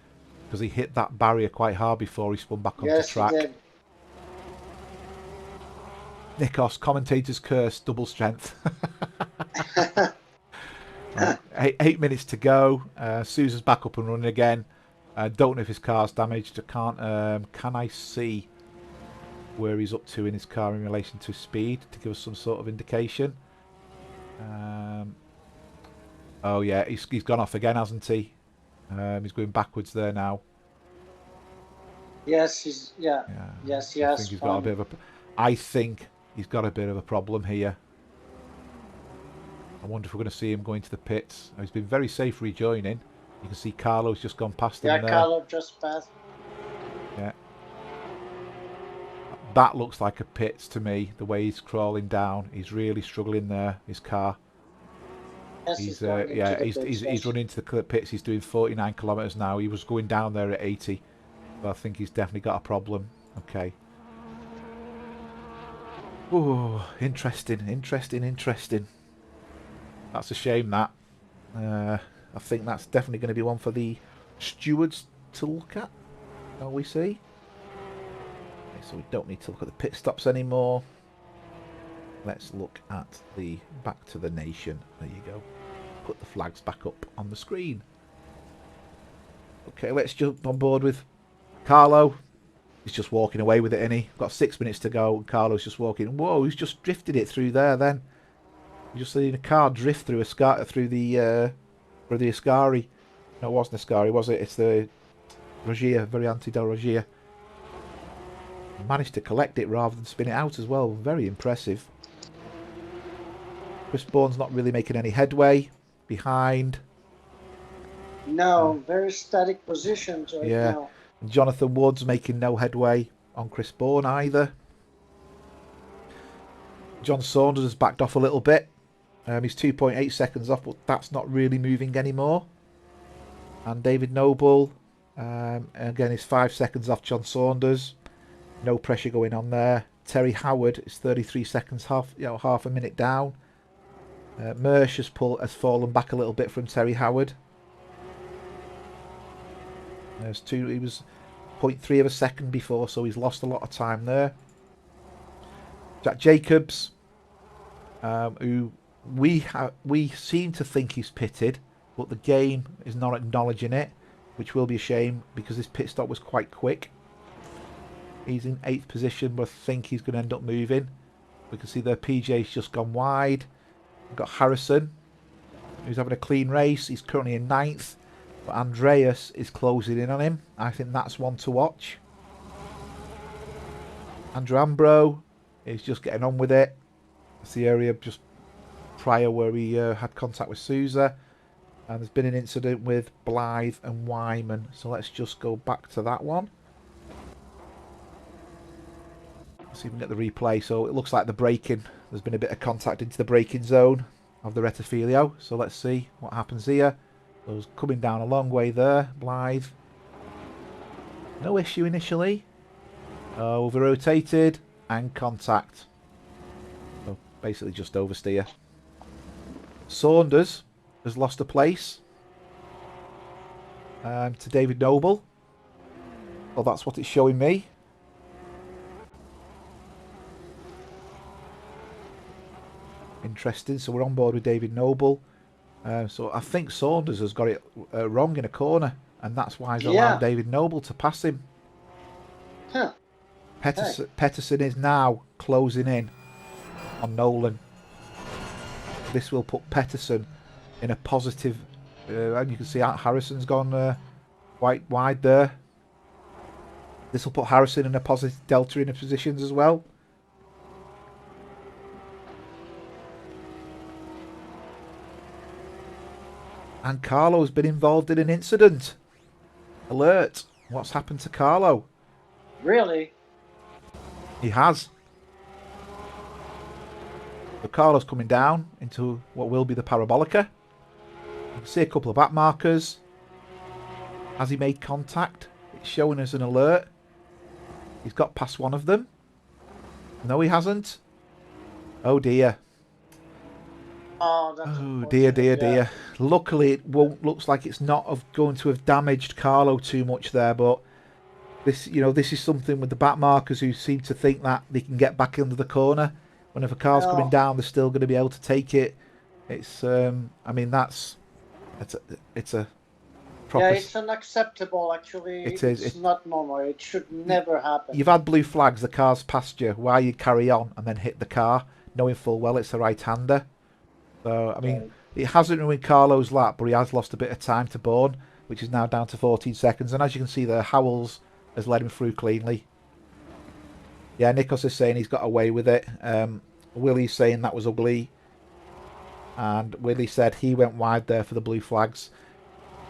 A: because he hit that barrier quite hard before he spun back onto
B: Yes, he
A: track.
B: did.
A: Nikos, commentator's curse, double strength. Right, 8 minutes to go. Sousa's back up and running again. Don't know if his car's damaged. I can't. Can I see where he's up to in his car in relation to speed to give us some sort of indication? Oh yeah, he's gone off again, hasn't he? He's going backwards there now.
B: Yes,
A: Yeah,
B: yes, he
A: I
B: has
A: think he's got a bit of a. I think he's got a bit of a problem here. I wonder if we're going to see him going to the pits. He's been very safe rejoining. You can see Carlo's just gone past him there.
B: Carlo just passed.
A: Yeah. That looks like a pits to me, the way he's crawling down. He's really struggling there, his car.
B: Yes,
A: He's running into the pits. He's doing 49 kilometers now. He was going down there at 80. But I think he's definitely got a problem. Okay. Oh, interesting. That's a shame, that. I think that's definitely going to be one for the stewards to look at. Shall we see? Okay, so we don't need to look at the pit stops anymore. Let's look at the back to the nation. There you go. Put the flags back up on the screen. Okay, let's jump on board with Carlo. He's just walking away with it, isn't he? Got 6 minutes to go, and Carlo's just walking. Whoa, he's just drifted it through there then. You just seen a car drift through the Ascari. No, it wasn't Ascari, was it? It's the Regia, Variante del Regia. Managed to collect it rather than spin it out as well. Very impressive. Chris Bourne's not really making any headway. Behind.
B: No, very static positions right now.
A: And Jonathan Wood's making no headway on Chris Bourne either. John Saunders has backed off a little bit. He's 2.8 seconds off, but that's not really moving anymore. And David Noble, again, is 5 seconds off John Saunders. No pressure going on there. Terry Howard is 33 seconds, half a minute down. Mersch has fallen back a little bit from Terry Howard. There's two. He was 0.3 of a second before, so he's lost a lot of time there. Jack Jacobs, who we seem to think he's pitted, but the game is not acknowledging it, which will be a shame because this pit stop was quite quick. He's in 8th position, but I think he's going to end up moving. We can see the PJ's just gone wide. We've got Harrison, who's having a clean race. He's currently in 9th, but Andreas is closing in on him. I think that's one to watch. Andrew Ambro is just getting on with it. That's the area just prior where we had contact with Sousa. And there's been an incident with Blythe and Wyman. So let's just go back to that one. Let's see if we can get the replay. So it looks like the braking. There's been a bit of contact into the braking zone of the Rettifilio. So let's see what happens here. So it was coming down a long way there. Blythe. No issue initially. Over rotated and contact. So basically just oversteer. Saunders has lost a place to David Noble. Well, that's what it's showing me. Interesting. So we're on board with David Noble. So I think Saunders has got it wrong in a corner, and that's why he's allowed David Noble to pass him.
B: Huh.
A: Petterson is now closing in on Nolan. This will put Petterson in a positive, and you can see Harrison's gone quite wide there. This will put Harrison in a positive delta in the positions as well. And Carlo's been involved in an incident. Alert. What's happened to Carlo?
B: Really?
A: He has. So Carlo's coming down into what will be the Parabolica. You can see a couple of back markers. Has he made contact? It's showing us an alert. He's got past one of them. No, he hasn't. Oh dear.
B: Oh, that's
A: Oh dear, dear,
B: unfortunate, yeah.
A: dear. Luckily, it won't. Looks like it's not going to have damaged Carlo too much there. But this, this is something with the back markers who seem to think that they can get back into the corner. When if a car's coming
B: Oh.
A: down, they're still going to be able to take it. It's. I mean, it's a proper.
B: Yeah, it's unacceptable. Actually,
A: It is.
B: It's not normal. It should never happen.
A: You've had blue flags. The car's past you. Why you carry on and then hit the car, knowing full well it's a right-hander? So, I mean, it hasn't ruined Carlo's lap, but he has lost a bit of time to Bourne, which is now down to 14 seconds. And as you can see there, Howells has led him through cleanly. Yeah, Nikos is saying he's got away with it. Willie's saying that was ugly. And Willie said he went wide there for the blue flags.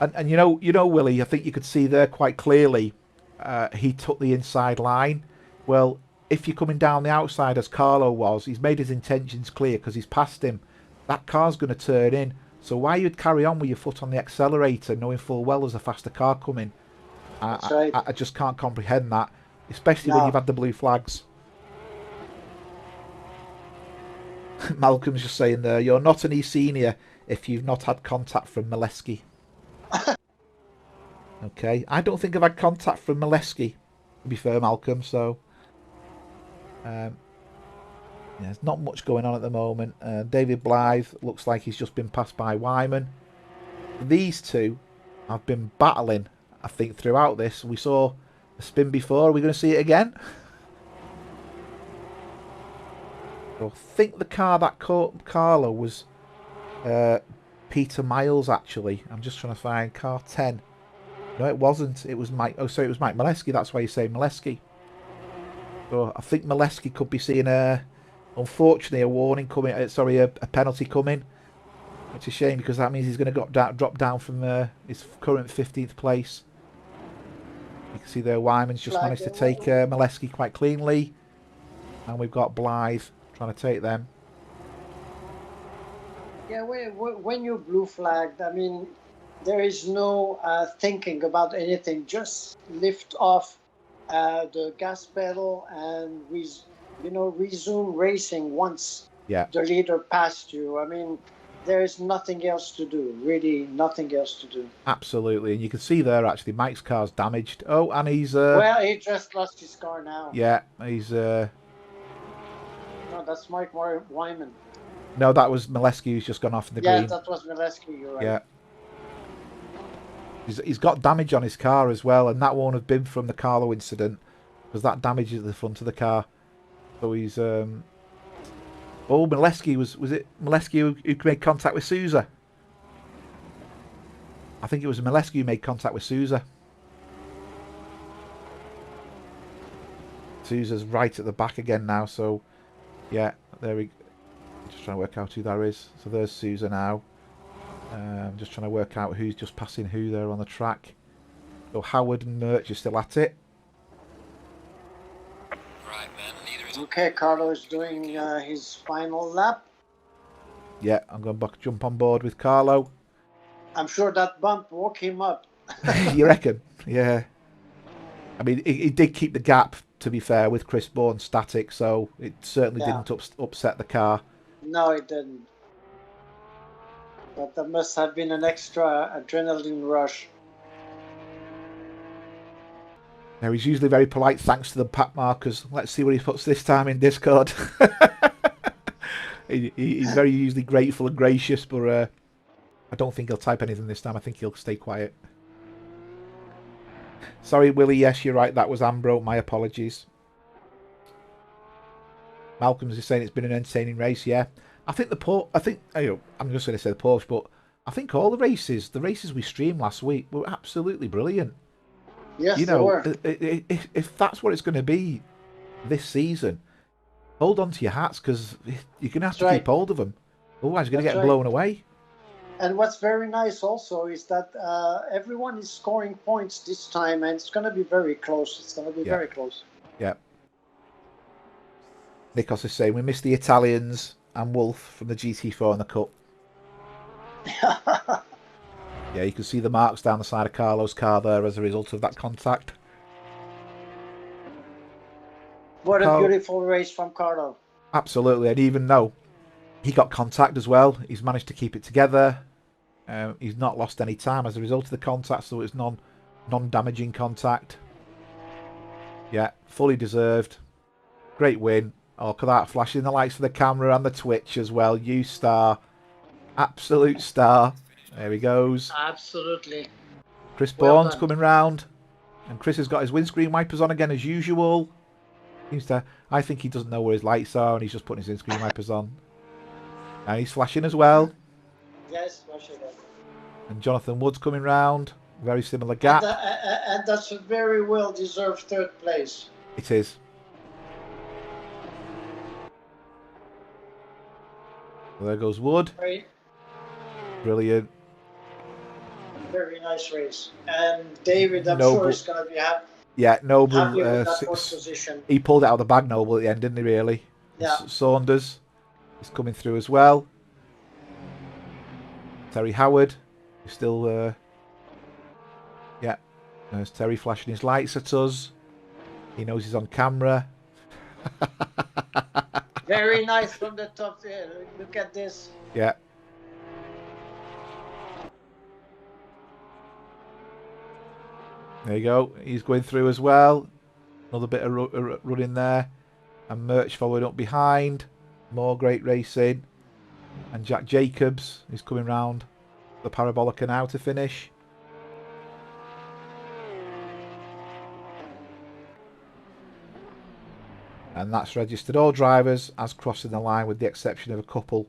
A: And you know, Willie, I think you could see there quite clearly he took the inside line. Well, if you're coming down the outside as Carlo was, he's made his intentions clear because he's passed him. That car's going to turn in. So why you'd carry on with your foot on the accelerator knowing full well there's a faster car coming?
B: That's right.
A: I just can't comprehend that, especially when you've had the blue flags. Malcolm's just saying there, you're not an eSenior if you've not had contact from Molesky. Okay, I don't think I've had contact from Molesky, to be fair, Malcolm, so... yeah, there's not much going on at the moment. David Blythe looks like he's just been passed by Wyman. These two have been battling, I think, throughout this. We saw a spin before. Are we going to see it again? I think the car that caught Carlo was Peter Miles, actually. I'm just trying to find car 10. No, it wasn't. It was Mike. Oh, sorry, it was Mike Molesky. That's why you say Molesky. So I think Molesky could be seeing unfortunately, a warning coming. Sorry, a penalty coming. It's a shame because that means he's going to drop down from his current 15th place. You can see there, Wyman's just managed to take Molesky quite cleanly, and we've got Blythe trying to take them.
B: Yeah, when you're blue flagged, I mean, there is no thinking about anything. Just lift off the gas pedal and resume racing once the leader passed you. I mean, there is nothing else to do. Really, nothing else to do.
A: Absolutely, and you can see there actually Mike's car's damaged. Oh, and he's
B: well, he just lost his car now.
A: Yeah, he's
B: no, that's Mike Wyman.
A: No, that was Molesky who's just gone off in the green.
B: Yeah, that was Molesky, you're right.
A: Yeah. He's got damage on his car as well, and that won't have been from the Carlo incident, because that damage is the front of the car. So he's... Oh, Molesky, was it Molesky who made contact with Sousa? I think it was Molesky who made contact with Sousa. Sousa's right at the back again now, so... Yeah, there we go. Just trying to work out who that is. So there's Sousa now. Just trying to work out who's just passing who there on the track. So Howard and Merch are still at it.
C: Right, man. Neither is...
B: Okay, Carlo's doing his final lap.
A: Yeah, I'm going to jump on board with Carlo.
B: I'm sure that bump woke him up.
A: You reckon? Yeah. I mean, he did keep the gap, to be fair, with Chris Bourne static, so it certainly didn't upset the car.
B: No, it didn't. But that must have been an extra adrenaline rush.
A: Now, he's usually very polite thanks to the pack markers. Let's see what he puts this time in Discord. He's very usually grateful and gracious, but I don't think he'll type anything this time. I think he'll stay quiet. Sorry, Willie. Yes, you're right. That was Ambro. My apologies. Malcolm's is saying it's been an entertaining race. Yeah, I think I'm just going to say the Porsche, but I think all the races we streamed last week were absolutely brilliant.
B: Yes, they were.
A: If that's what it's going to be this season, hold on to your hats because you're going to have to keep hold of them. Otherwise, you're going to get blown away.
B: And what's very nice also is that everyone is scoring points this time, and it's going to be very close. It's going to be
A: Yeah.
B: very close.
A: Yeah. Nikos is saying we missed the Italians and Wolf from the GT4 in the Cup. Yeah, you can see the marks down the side of Carlo's car there as a result of that contact.
B: What a
A: Carl,
B: beautiful race from Carlo.
A: absolutely, and even though he got contact as well, he's managed to keep it together. He's not lost any time as a result of the contact, so it's non-damaging contact. Yeah, fully deserved. Great win. Oh, look at that, flashing the lights for the camera and the Twitch as well. You star. Absolute star. There he goes.
B: Absolutely.
A: Chris
B: Well
A: Bourne's
B: done.
A: coming round. And Chris has got his windscreen wipers on again as usual. I think he doesn't know where his lights are and he's just putting his windscreen wipers on. And he's flashing as well.
B: Yes, watch it.
A: And Jonathan Wood's coming round. Very similar gap.
B: And that's a very well-deserved third place.
A: It is. Well, there goes Wood.
B: Right.
A: Brilliant.
B: Very nice race. And David, I'm
A: Noble.
B: sure, is going to be happy.
A: Yeah, Noble.
B: Happy with that fourth position.
A: He pulled it out of the bag, Noble, at the end, didn't he, really?
B: Yeah.
A: Saunders is coming through as well. Terry Howard is still... yeah, there's Terry flashing his lights at us. He knows he's on camera.
B: Very nice from the top there. Look at this.
A: Yeah. There you go. He's going through as well. Another bit of running there. And Merch following up behind. More great racing. And Jack Jacobs is coming round the Parabolica now to finish. And that's registered all drivers as crossing the line with the exception of a couple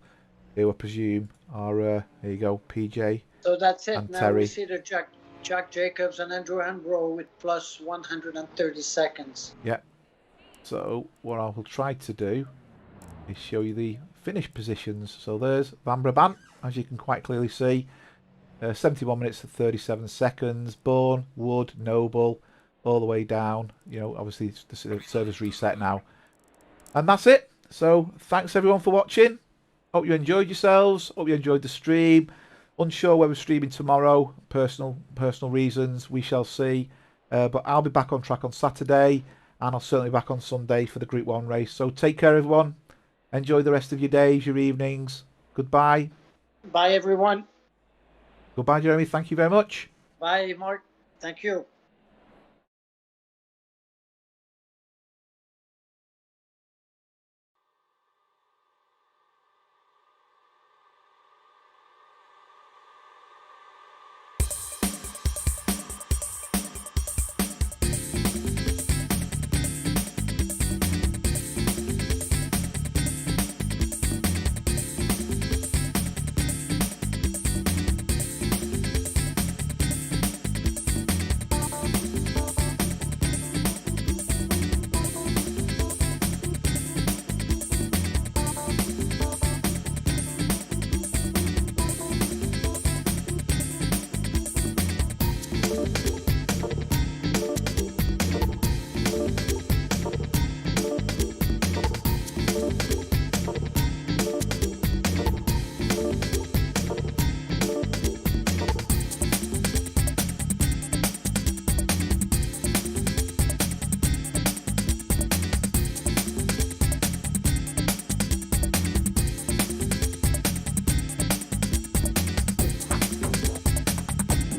A: who I presume are, here you go, PJ.
B: So that's it.
A: And
B: Now
A: Terry.
B: we see the Jack Jacobs and Andrew Hambro with plus 130 seconds.
A: Yeah. So what I will try to do is show you the finish positions. So there's Van Brabant, as you can quite clearly see. 71 minutes and 37 seconds. Bourne, Wood, Noble, all the way down. You know, obviously the server's reset now. And that's it. So thanks everyone for watching. Hope you enjoyed yourselves. Hope you enjoyed the stream. Unsure whether we're streaming tomorrow. Personal reasons. We shall see. But I'll be back on track on Saturday. And I'll certainly be back on Sunday for the Group 1 race. So take care, everyone. Enjoy the rest of your days, your evenings. Goodbye.
B: Bye, everyone.
A: Goodbye, Jeremy. Thank you very much.
B: Bye, Mark. Thank you.